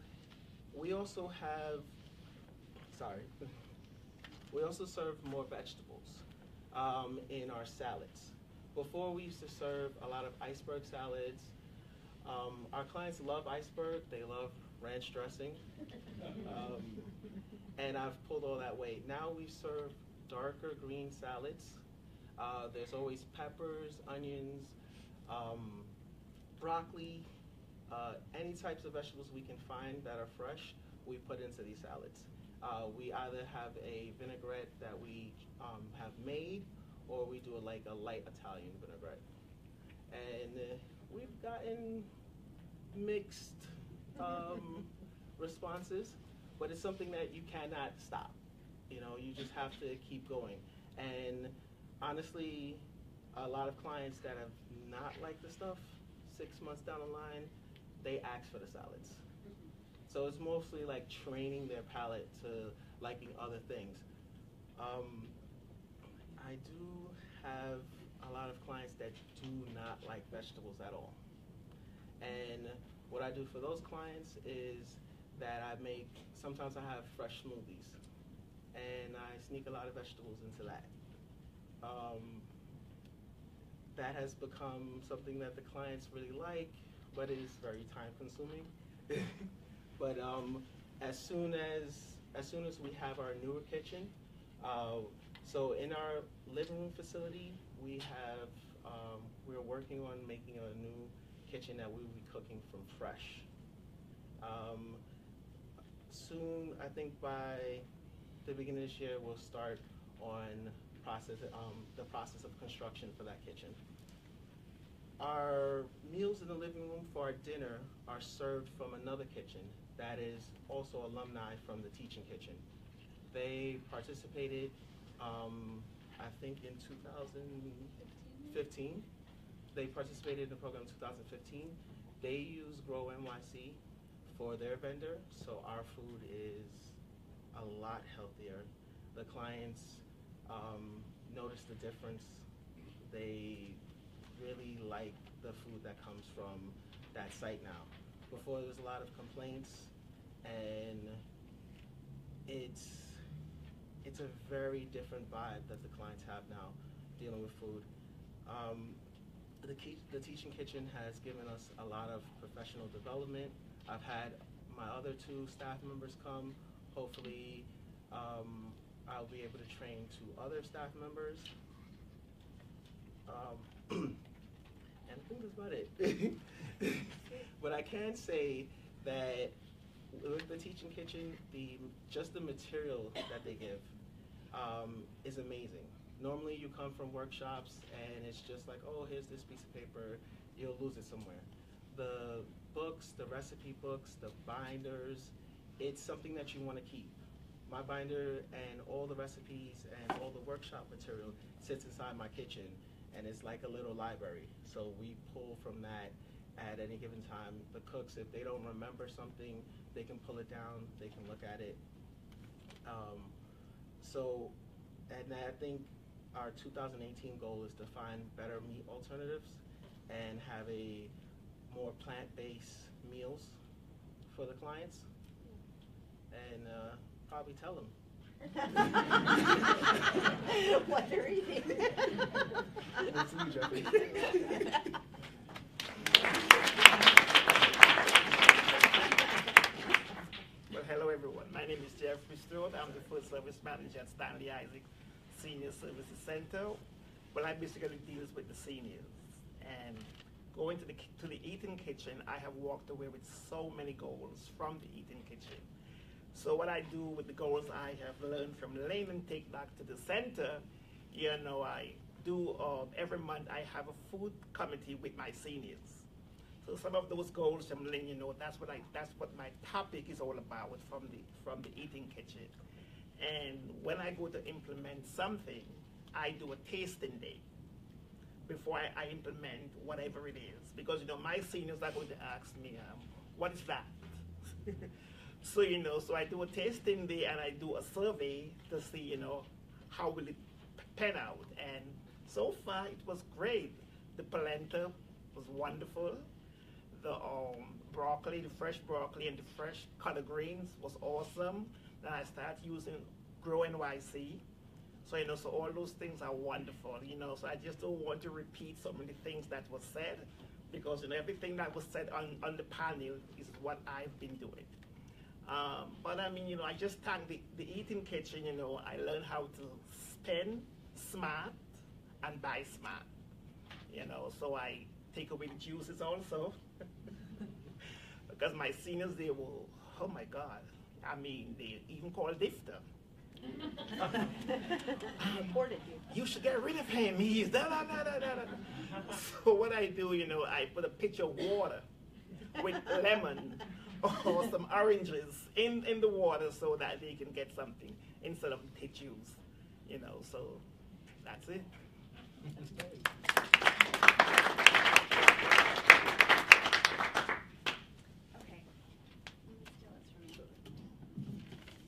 we also have, sorry, we also serve more vegetables in our salads. Before, we used to serve a lot of iceberg salads. Our clients love iceberg. They love ranch dressing. And I've pulled all that weight. Now we serve darker green salads. There's always peppers, onions, broccoli, any types of vegetables we can find that are fresh, we put into these salads. We either have a vinaigrette that we have made, or we do like a light Italian vinaigrette. And we've gotten mixed responses, but it's something that you cannot stop. You know, you just have to keep going. And honestly, a lot of clients that have not liked the stuff, 6 months down the line, they ask for the salads. So it's mostly like training their palate to liking other things. I do have a lot of clients that do not like vegetables at all. And what I do for those clients is that I make, sometimes I have fresh smoothies, and I sneak a lot of vegetables into that. That has become something that the clients really like, but it is very time consuming. But as soon as we have our newer kitchen, so in our living room facility, we have, we're working on making a new kitchen that we will be cooking from fresh. Soon, I think by the beginning of this year, we'll start on the process of construction for that kitchen. Our meals in the living room for our dinner are served from another kitchen that is also alumni from the teaching kitchen. They participated, I think in 2015. They participated in the program in 2015. They use Grow NYC for their vendor, so our food is a lot healthier. The clients notice the difference. They really like the food that comes from that site now. Before, there was a lot of complaints, and it's a very different vibe that the clients have now dealing with food. The teaching kitchen has given us a lot of professional development. I've had my other 2 staff members come. Hopefully, I'll be able to train 2 other staff members. And I think that's about it. But I can say that with the teaching kitchen, just the material that they give is amazing. Normally you come from workshops and it's just like, oh, here's this piece of paper, you'll lose it somewhere. The books, the recipe books, the binders, it's something that you want to keep. My binder and all the recipes and all the workshop material sits inside my kitchen, and it's like a little library. So we pull from that at any given time. The cooks, if they don't remember something, they can pull it down, they can look at it. And I think our 2018 goal is to find better meat alternatives and have a more plant-based meals for the clients, and probably tell them. What they're eating. That's you, Jeffrey. Well, hello everyone. My name is Jeffrey Stewart. I'm the food service manager at Stanley Isaac Senior Services Center. Well, I basically deals with the seniors. And going to the eating kitchen, I have walked away with so many goals from the eating kitchen. So what I do with the goals I have learned from Lane and take back to the center I do, every month I have a food committee with my seniors. So some of those goals, I'm letting you know, that's what my topic is all about from the eating kitchen. And when I go to implement something, I do a tasting day before I implement whatever it is. Because, my seniors are going to ask me, what is that? So, so I do a tasting day and I do a survey to see, how will it pan out. And so far, it was great. The polenta was wonderful. The broccoli, the fresh broccoli and the fresh collard greens was awesome. Then I started using Grow NYC. So, so all those things are wonderful, so I just don't want to repeat so many things that was said, because, everything that was said on the panel is what I've been doing. But I mean, I just thank the eating kitchen, I learned how to spend smart and buy smart, so I take away the juices also. Because my seniors, they will, oh my God, I mean, they even call Difter. Reported you. You should get rid of him. He's da da da da da. So what I do, I put a pitcher of water with lemon or some oranges in the water so that they can get something instead of the juice. So that's it. That's great. Okay.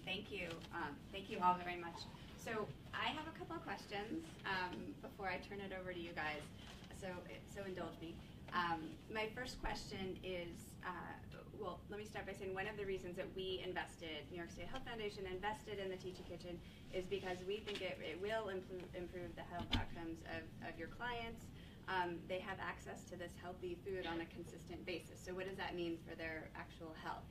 Thank you. Thank you all very much. So I have a couple of questions before I turn it over to you guys. So indulge me. My first question is, well, let me start by saying one of the reasons that we invested, New York State Health Foundation invested in the Teaching Kitchen, is because we think it will improve the health outcomes of your clients. They have access to this healthy food on a consistent basis. So what does that mean for their actual health?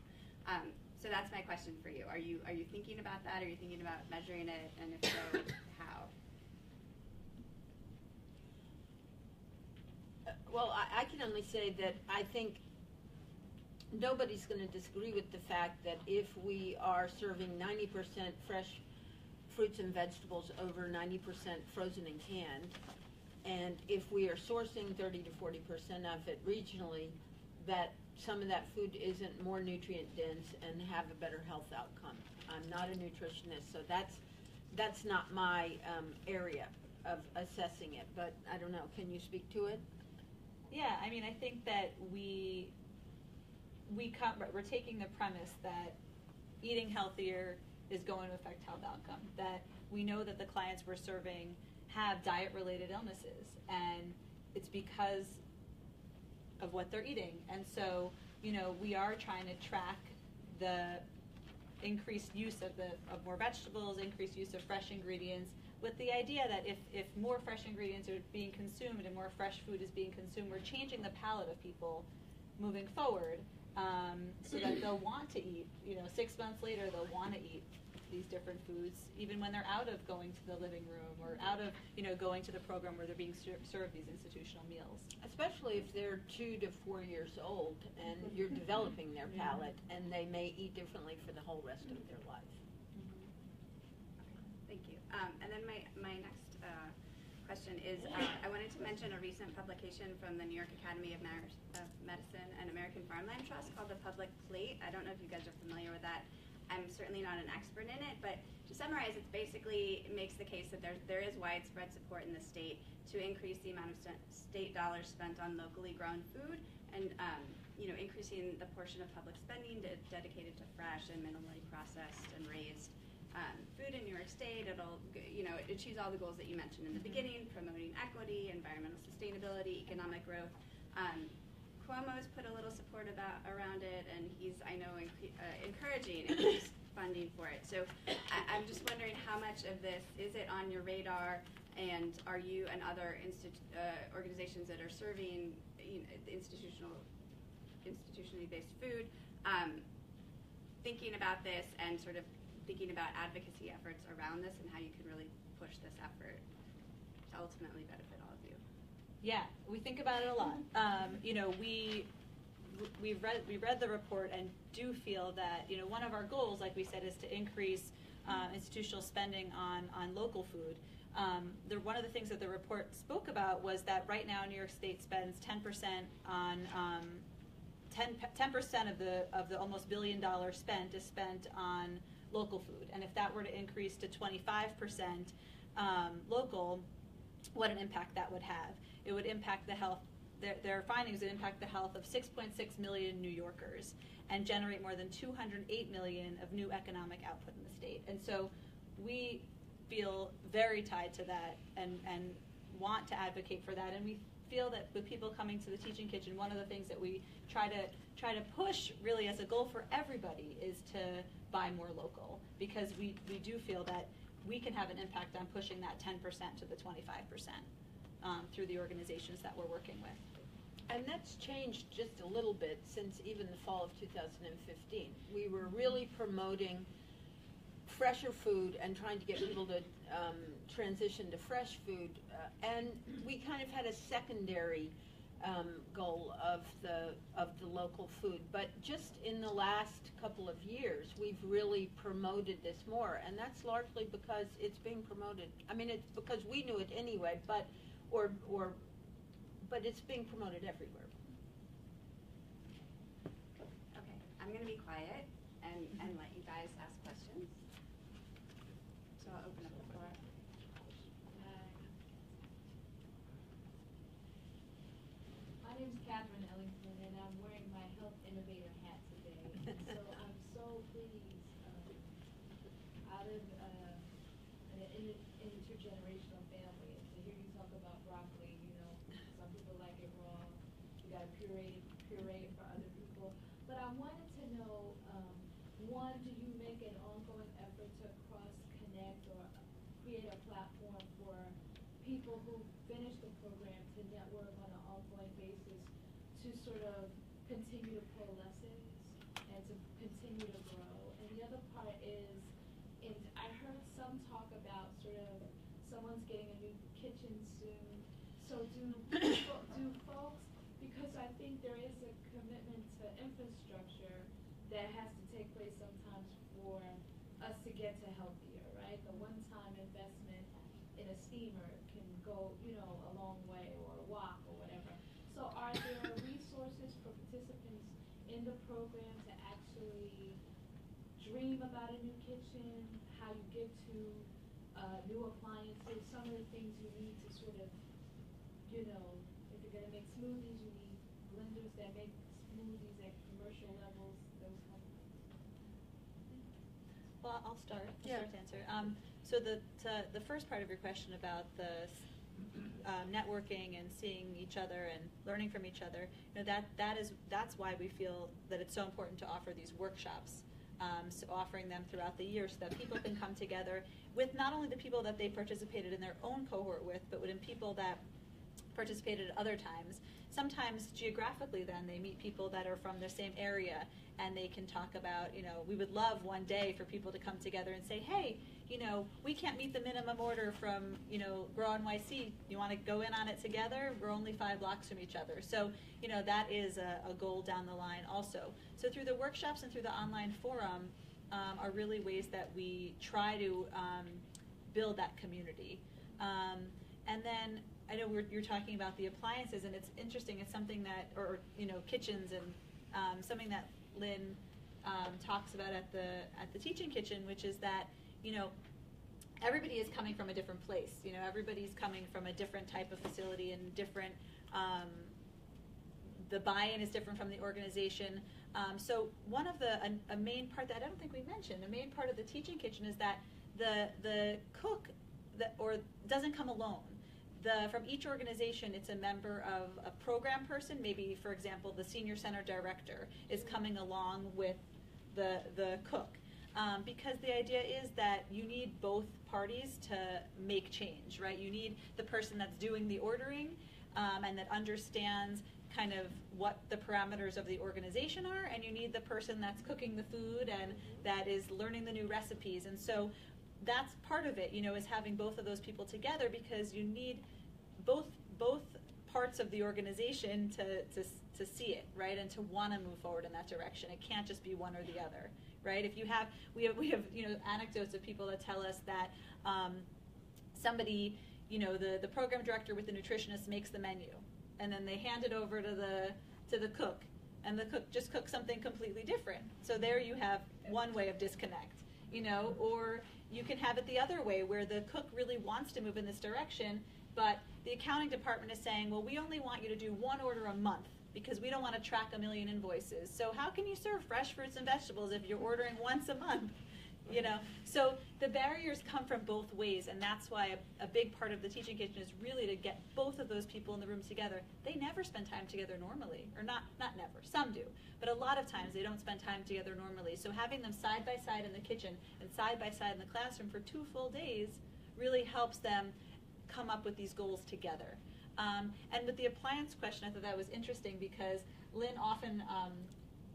So that's my question for you. Are you thinking about that? Are you thinking about measuring it? And if so, how? Well, I can only say that I think nobody's going to disagree with the fact that if we are serving 90% fresh fruits and vegetables over 90% frozen and canned, and if we are sourcing 30 to 40% of it regionally, that some of that food isn't more nutrient dense and have a better health outcome. I'm not a nutritionist, so that's not my area of assessing it, but I don't know. Can you speak to it? Yeah, I mean, I think that we're taking the premise that eating healthier is going to affect health outcome, that we know that the clients we're serving have diet-related illnesses, and it's because of what they're eating. And so, we are trying to track the increased use of more vegetables, increased use of fresh ingredients, with the idea that if more fresh ingredients are being consumed and more fresh food is being consumed, we're changing the palate of people moving forward, so that they'll want to eat. 6 months later, they'll want to eat these different foods, even when they're out of going to the living room or out of going to the program where they're being served these institutional meals. Especially if they're 2 to 4 years old and you're developing their palate, and they may eat differently for the whole rest of their life. Thank you. And then my next question is, I wanted to mention a recent publication from the New York Academy of Medicine and American Farmland Trust called The Public Plate. I don't know if you guys are familiar with that. I'm certainly not an expert in it, but to summarize, it makes the case that there is widespread support in the state to increase the amount of state dollars spent on locally grown food, and increasing the portion of public spending dedicated to fresh and minimally processed and raised food in New York State. It'll, it achieves all the goals that you mentioned in the beginning: promoting equity, environmental sustainability, economic growth. Cuomo's put a little support around it, and he's, I know, encouraging increased funding for it. So I'm just wondering, how much of this is it on your radar, and are you and other organizations that are serving institutionally based food thinking about this and sort of thinking about advocacy efforts around this and how you can really push this effort to ultimately benefit all of you? Yeah, we think about it a lot. We read the report and do feel that one of our goals, like we said, is to increase institutional spending on local food. One of the things that the report spoke about was that right now New York State spends 10% on 10% of the almost $1 billion spent is spent on local food, and if that were to increase to 25% local, what an impact that would have. It would impact the health. Their findings would impact the health of 6.6 million New Yorkers and generate more than 208 million of new economic output in the state. And so we feel very tied to that and want to advocate for that. And we feel that with people coming to the Teaching Kitchen, one of the things that we try to push really as a goal for everybody is to buy more local, because we do feel that we can have an impact on pushing that 10% to the 25% through the organizations that we're working with. And that's changed just a little bit since even the fall of 2015. We were really promoting fresher food and trying to get people to transition to fresh food, and we kind of had a secondary goal of the local food. But just in the last couple of years, we've really promoted this more, and that's largely because it's being promoted. I mean, it's because we knew it anyway, but it's being promoted everywhere. Okay, I'm going to be quiet and let you guys ask questions. So I'll open up the floor. My name is Catherine Ellington, and I'm wearing my Health Innovator hat today. And so I'm so pleased out of an intergenerational family to hear you talk about broccoli. You know, some people like it raw. You got to puree it for other people. But I wanted to know, one, do you make an ongoing effort to cross-connect or create a platform for people who finish the program to network on an ongoing basis to sort of continue to pull lessons and to continue to grow? And the other part is, I heard some talk about sort of someone's getting a new kitchen soon. So do folks, because I think there is a commitment to infrastructure that has to take place sometimes for us to get to healthier, right? The one-time investment in a steamer can go, a long way, or a walk or whatever. So are there resources for participants in the program to actually dream about a new kitchen, how you get to new appliances, some of the things you need to sort of, if you're going to make smoothies, you need blenders that make smoothies at commercial levels, those kind of things. Well, I'll start. Yeah. To answer. So the first part of your question about the networking and seeing each other and learning from each other, that's why we feel that it's so important to offer these workshops. So offering them throughout the year so that people can come together with not only the people that they participated in their own cohort with, but with people that participated at other times. Sometimes geographically then they meet people that are from the same area, and they can talk about, we would love one day for people to come together and say, hey, we can't meet the minimum order from, Grow NYC. You want to go in on it together? We're only 5 blocks from each other. So, that is a goal down the line also. So through the workshops and through the online forum are really ways that we try to build that community. And then I know you're talking about the appliances, and it's interesting. It's something that, or kitchens, and something that Lynn talks about at the Teaching Kitchen, which is that everybody is coming from a different place. Everybody's coming from a different type of facility and different. The buy-in is different from the organization. So one of a main part that I don't think we mentioned, a main part of the Teaching Kitchen is that the cook doesn't come alone. From each organization, it's a member of a program person. Maybe, for example, the senior center director is coming along with the cook. Because the idea is that you need both parties to make change, right? You need the person that's doing the ordering and that understands kind of what the parameters of the organization are, and you need the person that's cooking the food and that is learning the new recipes. And so that's part of it, is having both of those people together, because you need both parts of the organization to see it, right, and to want to move forward in that direction. It can't just be one or the other, right? If you have, we have anecdotes of people that tell us that somebody, the program director with the nutritionist makes the menu, and then they hand it over to the cook, and the cook just cooks something completely different. So there you have one way of disconnect, or you can have it the other way where the cook really wants to move in this direction, but the accounting department is saying, well, we only want you to do one order a month because we don't want to track a million invoices. So how can you serve fresh fruits and vegetables if you're ordering once a month? So the barriers come from both ways, and that's why a big part of the teaching kitchen is really to get both of those people in the room together. They never spend time together normally, or not never, some do, but a lot of times they don't spend time together normally. So having them side by side in the kitchen and side by side in the classroom for 2 full days really helps them come up with these goals together. And with the appliance question, I thought that was interesting because Lynn often,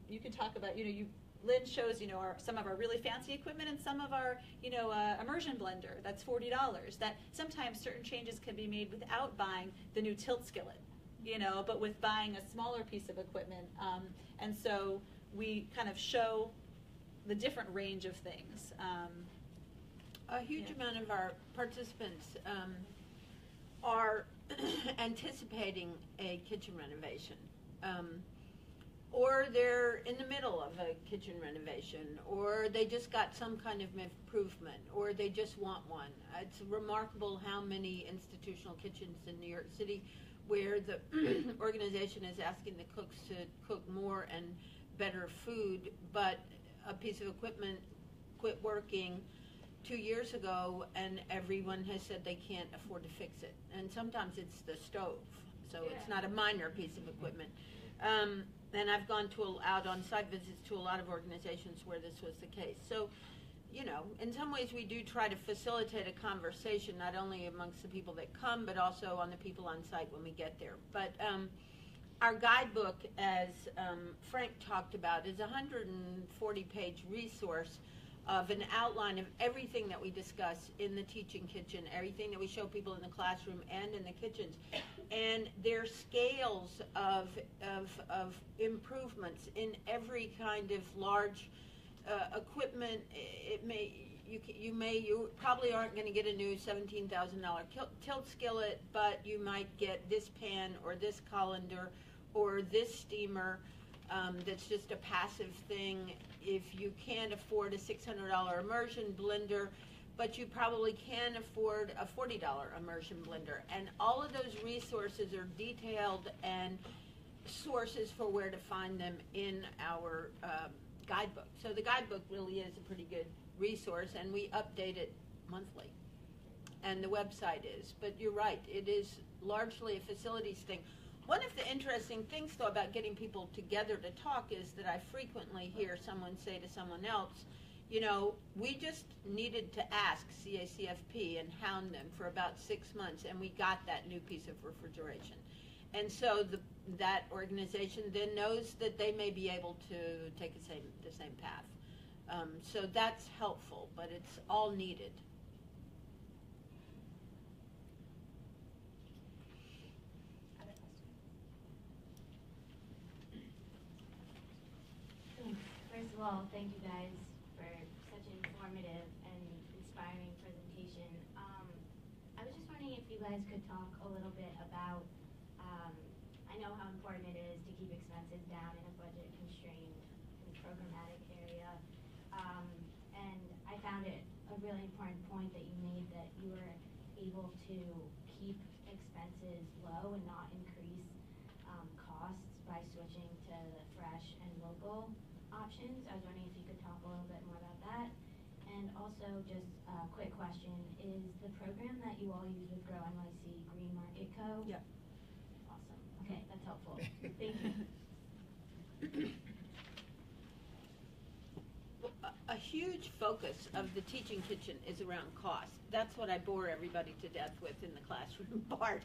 you can talk about, Lynn shows, some of our really fancy equipment and some of our, immersion blender. That's $40. That sometimes certain changes can be made without buying the new tilt skillet, but with buying a smaller piece of equipment. And so we kind of show the different range of things. A huge amount of our participants are anticipating a kitchen renovation. Or they're in the middle of a kitchen renovation, or they just got some kind of improvement, or they just want one. It's remarkable how many institutional kitchens in New York City where the organization is asking the cooks to cook more and better food, but a piece of equipment quit working 2 years ago and everyone has said they can't afford to fix it. And sometimes it's the stove, so it's not a minor piece of equipment. And I've gone out on site visits to a lot of organizations where this was the case. So, in some ways we do try to facilitate a conversation, not only amongst the people that come, but also on the people on site when we get there. But our guidebook, as Frank talked about, is a 140-page resource of an outline of everything that we discuss in the teaching kitchen, everything that we show people in the classroom and in the kitchens. And there's scales of improvements in every kind of large equipment. You probably aren't going to get a new $17,000 tilt skillet, but you might get this pan or this colander or this steamer that's just a passive thing. If you can't afford a $600 immersion blender, but you probably can afford a $40 immersion blender. And all of those resources are detailed and sources for where to find them in our guidebook. So the guidebook really is a pretty good resource, and we update it monthly. And the website is. But you're right, it is largely a facilities thing. One of the interesting things, though, about getting people together to talk is that I frequently hear someone say to someone else, we just needed to ask CACFP and hound them for about 6 months, and we got that new piece of refrigeration. And so that organization then knows that they may be able to take the same path. So that's helpful, but it's all needed. First of all, thank you guys for such an informative and inspiring presentation. I was just wondering if you guys could talk a little bit about, I know how important it is to keep expenses down in a budget-constrained and programmatic area. And I found it a really important point that you made, that you were able to keep expenses low and not increase costs by switching to the fresh and local options. I was wondering if you could talk a little bit more about that. And also, just a quick question, is the program that you all use with Grow NYC Green Market Co? Yep. Awesome. Okay, that's helpful. Thank you. A huge focus of the teaching kitchen is around cost. That's what I bore everybody to death with in the classroom part.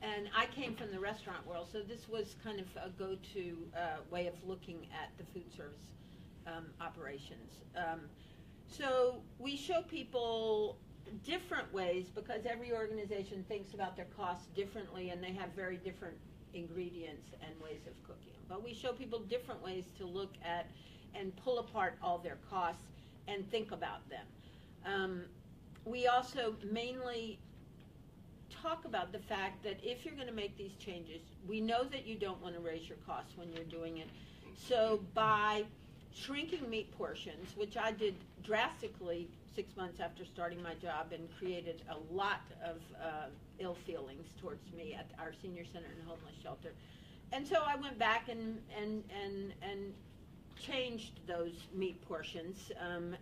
And I came from the restaurant world, so this was kind of a go-to way of looking at the food service operations. So we show people different ways, because every organization thinks about their costs differently, and they have very different ingredients and ways of cooking. But we show people different ways to look at and pull apart all their costs and think about them. We also mainly talk about the fact that if you're going to make these changes, we know that you don't want to raise your costs when you're doing it. So by shrinking meat portions, which I did drastically 6 months after starting my job and created a lot of ill feelings towards me at our senior center and homeless shelter. And so I went back and changed those meat portions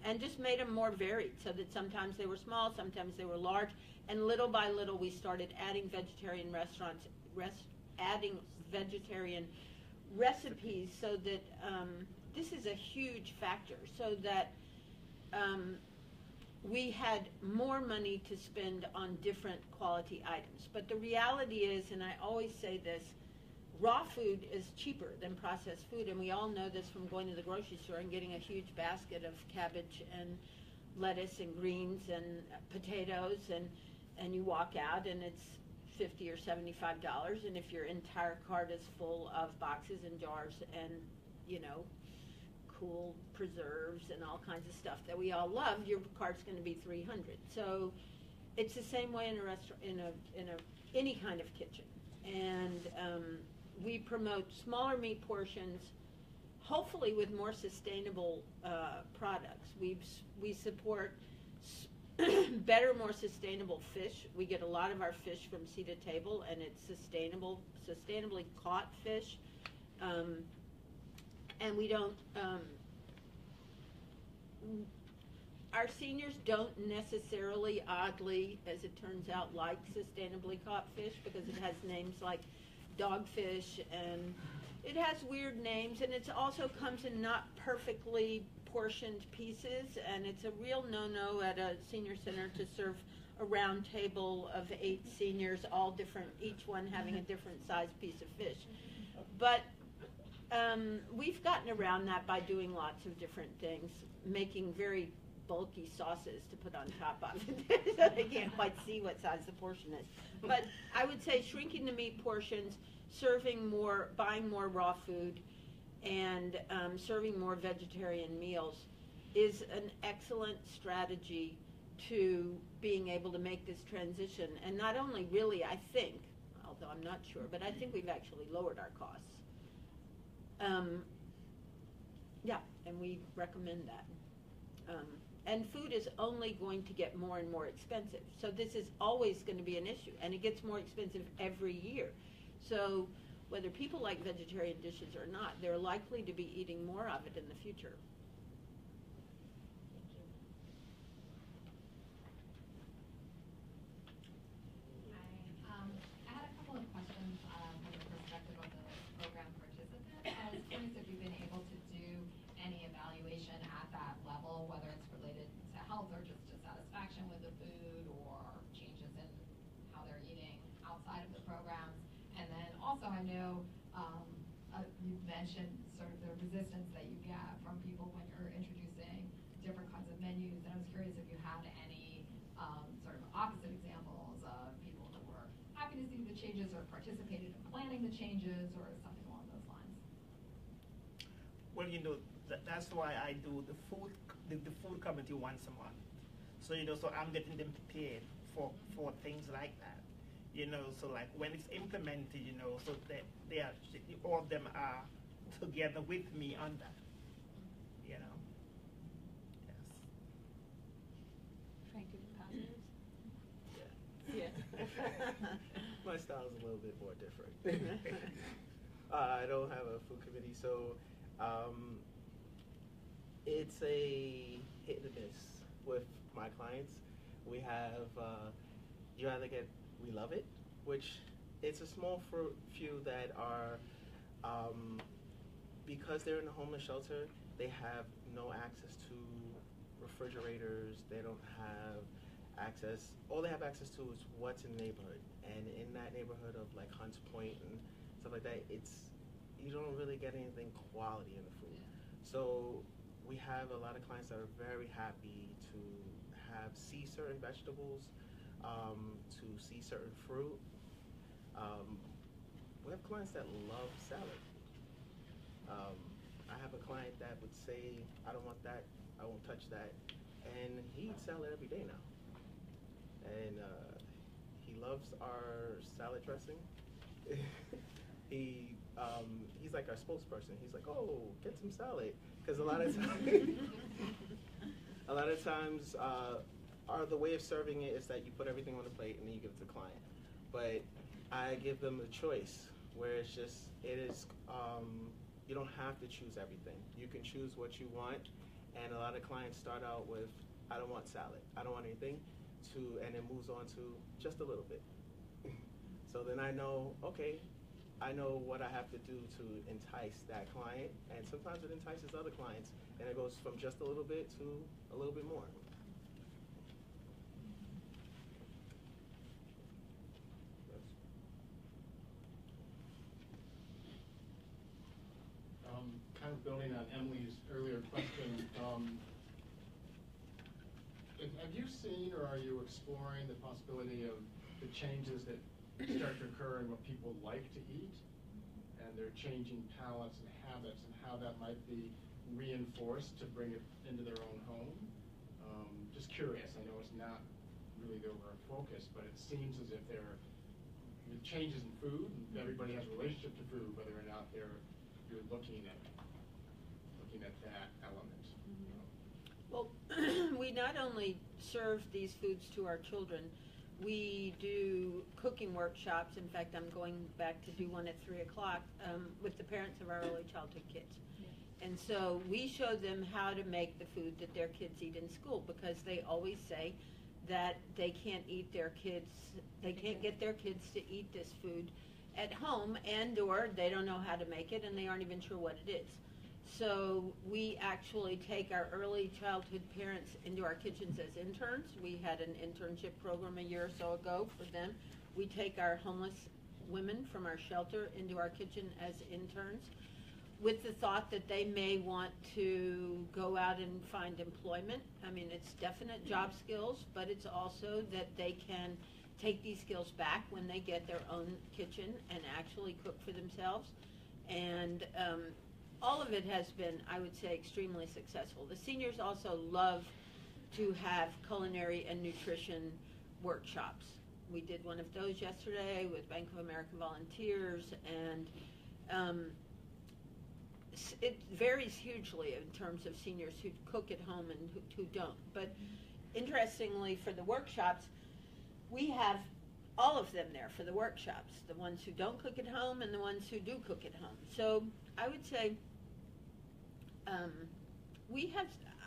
and just made them more varied, so that sometimes they were small, sometimes they were large, and little by little we started adding vegetarian adding vegetarian recipes, so that this is a huge factor, so that we had more money to spend on different quality items. But the reality is, and I always say this, raw food is cheaper than processed food, and we all know this from going to the grocery store and getting a huge basket of cabbage and lettuce and greens and potatoes, and you walk out and it's $50 or $75, and if your entire cart is full of boxes and jars and, you know, cool preserves and all kinds of stuff that we all love, your cart's going to be $300. So it's the same way in a restaurant, in any kind of kitchen. And we promote smaller meat portions, hopefully with more sustainable products. We support better, more sustainable fish. We get a lot of our fish from Sea to Table, and it's sustainably caught fish. And we don't, our seniors don't necessarily, oddly, as it turns out, like sustainably caught fish, because it has names like dogfish, and it has weird names, and it also comes in not perfectly portioned pieces, and it's a real no-no at a senior center to serve a round table of 8 seniors, all different, each one having a different size piece of fish. But we've gotten around that by doing lots of different things, making very bulky sauces to put on top of it, so they can't quite see what size the portion is. But I would say shrinking the meat portions, serving more, buying more raw food, and serving more vegetarian meals is an excellent strategy to being able to make this transition. And not only really, I think, although I'm not sure, but I think we've actually lowered our costs. Yeah, and we recommend that. And food is only going to get more and more expensive. So this is always going to be an issue, and it gets more expensive every year. So whether people like vegetarian dishes or not, they're likely to be eating more of it in the future. Hi. I had a couple of questions from the perspective of the program participant. I was curious if you've been able to do any evaluation at that level, whether it's related to health or just dissatisfaction with the food or changes in how they're eating outside of the programs. And then also I know you've mentioned sort of the resistance that you get from people when you're introducing different kinds of menus. And I was curious if you had any sort of opposite examples of people who were happy to see the changes or participated in planning the changes or something along those lines. Well, you know, that's why I do the food committee once a month. So, you know, so I'm getting them prepared for things like that. You know, so like when it's implemented, you know, so that they are, all of them are together with me on that. You know. Yes. Frank, give you positives? Yeah. My style is a little bit more different. I don't have a food committee, so it's a hit and miss with my clients. We have, you either get, we love it, which it's a small few that are, because they're in a homeless shelter, they have no access to refrigerators, they don't have access, all they have access to is what's in the neighborhood. And in that neighborhood of like Hunts Point and stuff like that, you don't really get anything quality in the food. So we have a lot of clients that are very happy to see certain vegetables, to see certain fruit. We have clients that love salad. I have a client that would say, I don't want that, I won't touch that, and he eats salad every day now. And he loves our salad dressing. He's like our spokesperson. He's like, oh, get some salad, because a lot of times, the way of serving it is that you put everything on the plate and then you give it to the client. But I give them a choice where you don't have to choose everything. You can choose what you want, and a lot of clients start out with, I don't want salad, I don't want anything, and it moves on to just a little bit. So then I know, okay, I know what I have to do to entice that client, and sometimes it entices other clients, and it goes from just a little bit to a little bit more. Kind of building on Emily's earlier question, have you seen or are you exploring the possibility of the changes that start to occur in what people like to eat, and they're changing palates and habits, and how that might be reinforced to bring it into their own home? Just curious. I know it's not really their focus, but it seems as if there are changes in food, and everybody has a relationship to food, whether or not you're looking at that element. Well, we not only serve these foods to our children, we do cooking workshops. In fact, I'm going back to do one at 3 o'clock with the parents of our early childhood kids. Yeah. And so we show them how to make the food that their kids eat in school, because they always say that they can't get their kids to eat this food at home, and or they don't know how to make it and they aren't even sure what it is. So we actually take our early childhood parents into our kitchens as interns. We had an internship program a year or so ago for them. We take our homeless women from our shelter into our kitchen as interns, with the thought that they may want to go out and find employment. I mean, it's definite job skills, but it's also that they can take these skills back when they get their own kitchen and actually cook for themselves. And all of it has been, I would say, extremely successful. The seniors also love to have culinary and nutrition workshops. We did one of those yesterday with Bank of America volunteers, and it varies hugely in terms of seniors who cook at home and who don't. But interestingly, for the workshops, we have all of them there for the workshops, the ones who don't cook at home and the ones who do cook at home. So I would say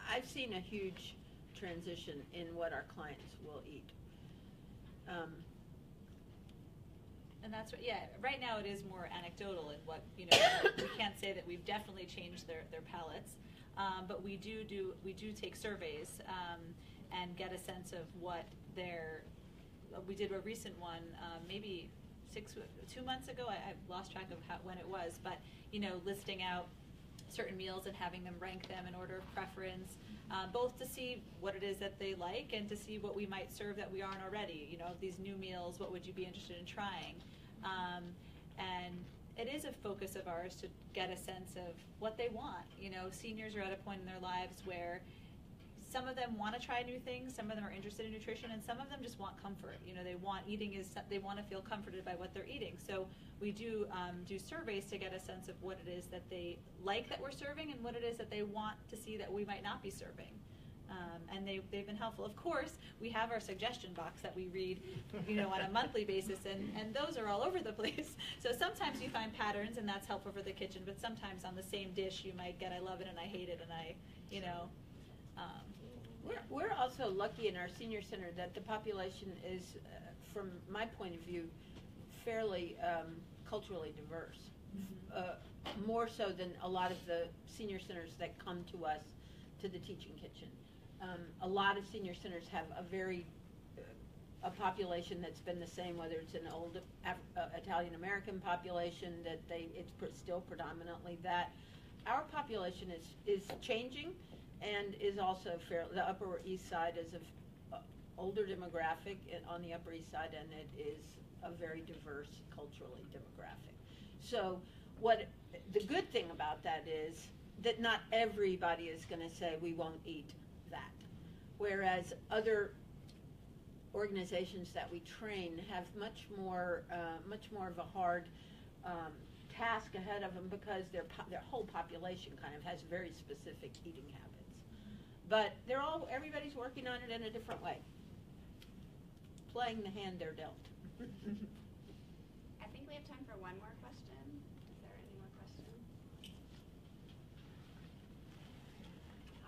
I've seen a huge transition in what our clients will eat. And that's what, yeah, right now it is more anecdotal in what, we can't say that we've definitely changed their palates, but we do take surveys and get a sense of what we did a recent one, maybe 2 months ago, I lost track of when it was, but, listing out certain meals and having them rank them in order of preference, both to see what it is that they like and to see what we might serve that we aren't already. These new meals, what would you be interested in trying? And it is a focus of ours to get a sense of what they want. Seniors are at a point in their lives where some of them want to try new things, some of them are interested in nutrition, and some of them just want comfort. They want to feel comforted by what they're eating. So we do surveys to get a sense of what it is that they like that we're serving and what it is that they want to see that we might not be serving. And they've been helpful. Of course, we have our suggestion box that we read, on a monthly basis, and those are all over the place. So sometimes you find patterns, and that's helpful for the kitchen, but sometimes on the same dish you might get, I love it and I hate it, and We're also lucky in our senior center that the population is, from my point of view, fairly culturally diverse. Mm-hmm. More so than a lot of the senior centers that come to us to the teaching kitchen. A lot of senior centers have a population that's been the same, whether it's an old Italian American population that it's still predominantly that. Our population is changing, and is also the Upper East Side is an older demographic on the Upper East Side, and it is a very diverse culturally demographic. So the good thing about that is that not everybody is going to say we won't eat that. Whereas other organizations that we train have much more of a hard task ahead of them because their whole population kind of has very specific eating habits. But everybody's working on it in a different way, playing the hand they're dealt. I think we have time for one more question. Is there any more questions?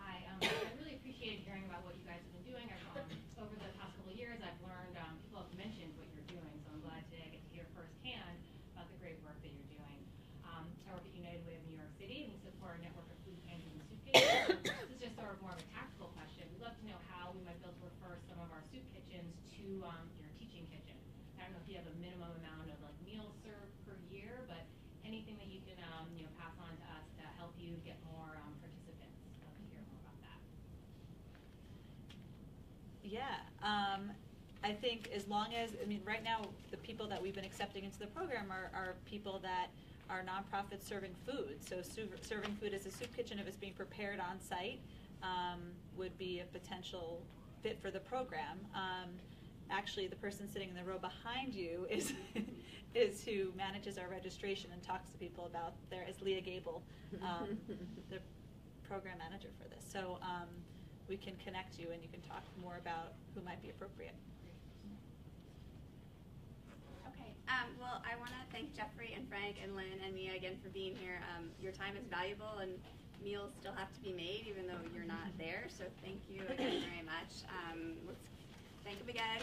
Hi, I really appreciated hearing about what you guys have been doing. Over the past couple of years, I've learned, people have mentioned what you're doing, so I'm glad today I get to hear firsthand about the great work that you're doing. I work at United Way of New York City, and we support a network of food pantries and soup kitchens. This is just sort of more of a tactical question. We'd love to know how we might be able to refer some of our soup kitchens to your teaching kitchen. I don't know if you have a minimum amount of like meals served per year, but anything that you can pass on to us to help you get more participants. I'd love to hear more about that. Yeah, I think as long as, right now, the people that we've been accepting into the program are people that are nonprofits serving food. So serving food as a soup kitchen, if it's being prepared on site, would be a potential fit for the program. Actually, the person sitting in the row behind you is is who manages our registration and talks to people about is Leah Gable, the program manager for this. So we can connect you and you can talk more about who might be appropriate. Okay. Well, I want to thank Jeffrey and Frank and Lynn and Mia again for being here. Your time is valuable, and meals still have to be made even though you're not there. So thank you again very much. Let's thank them again.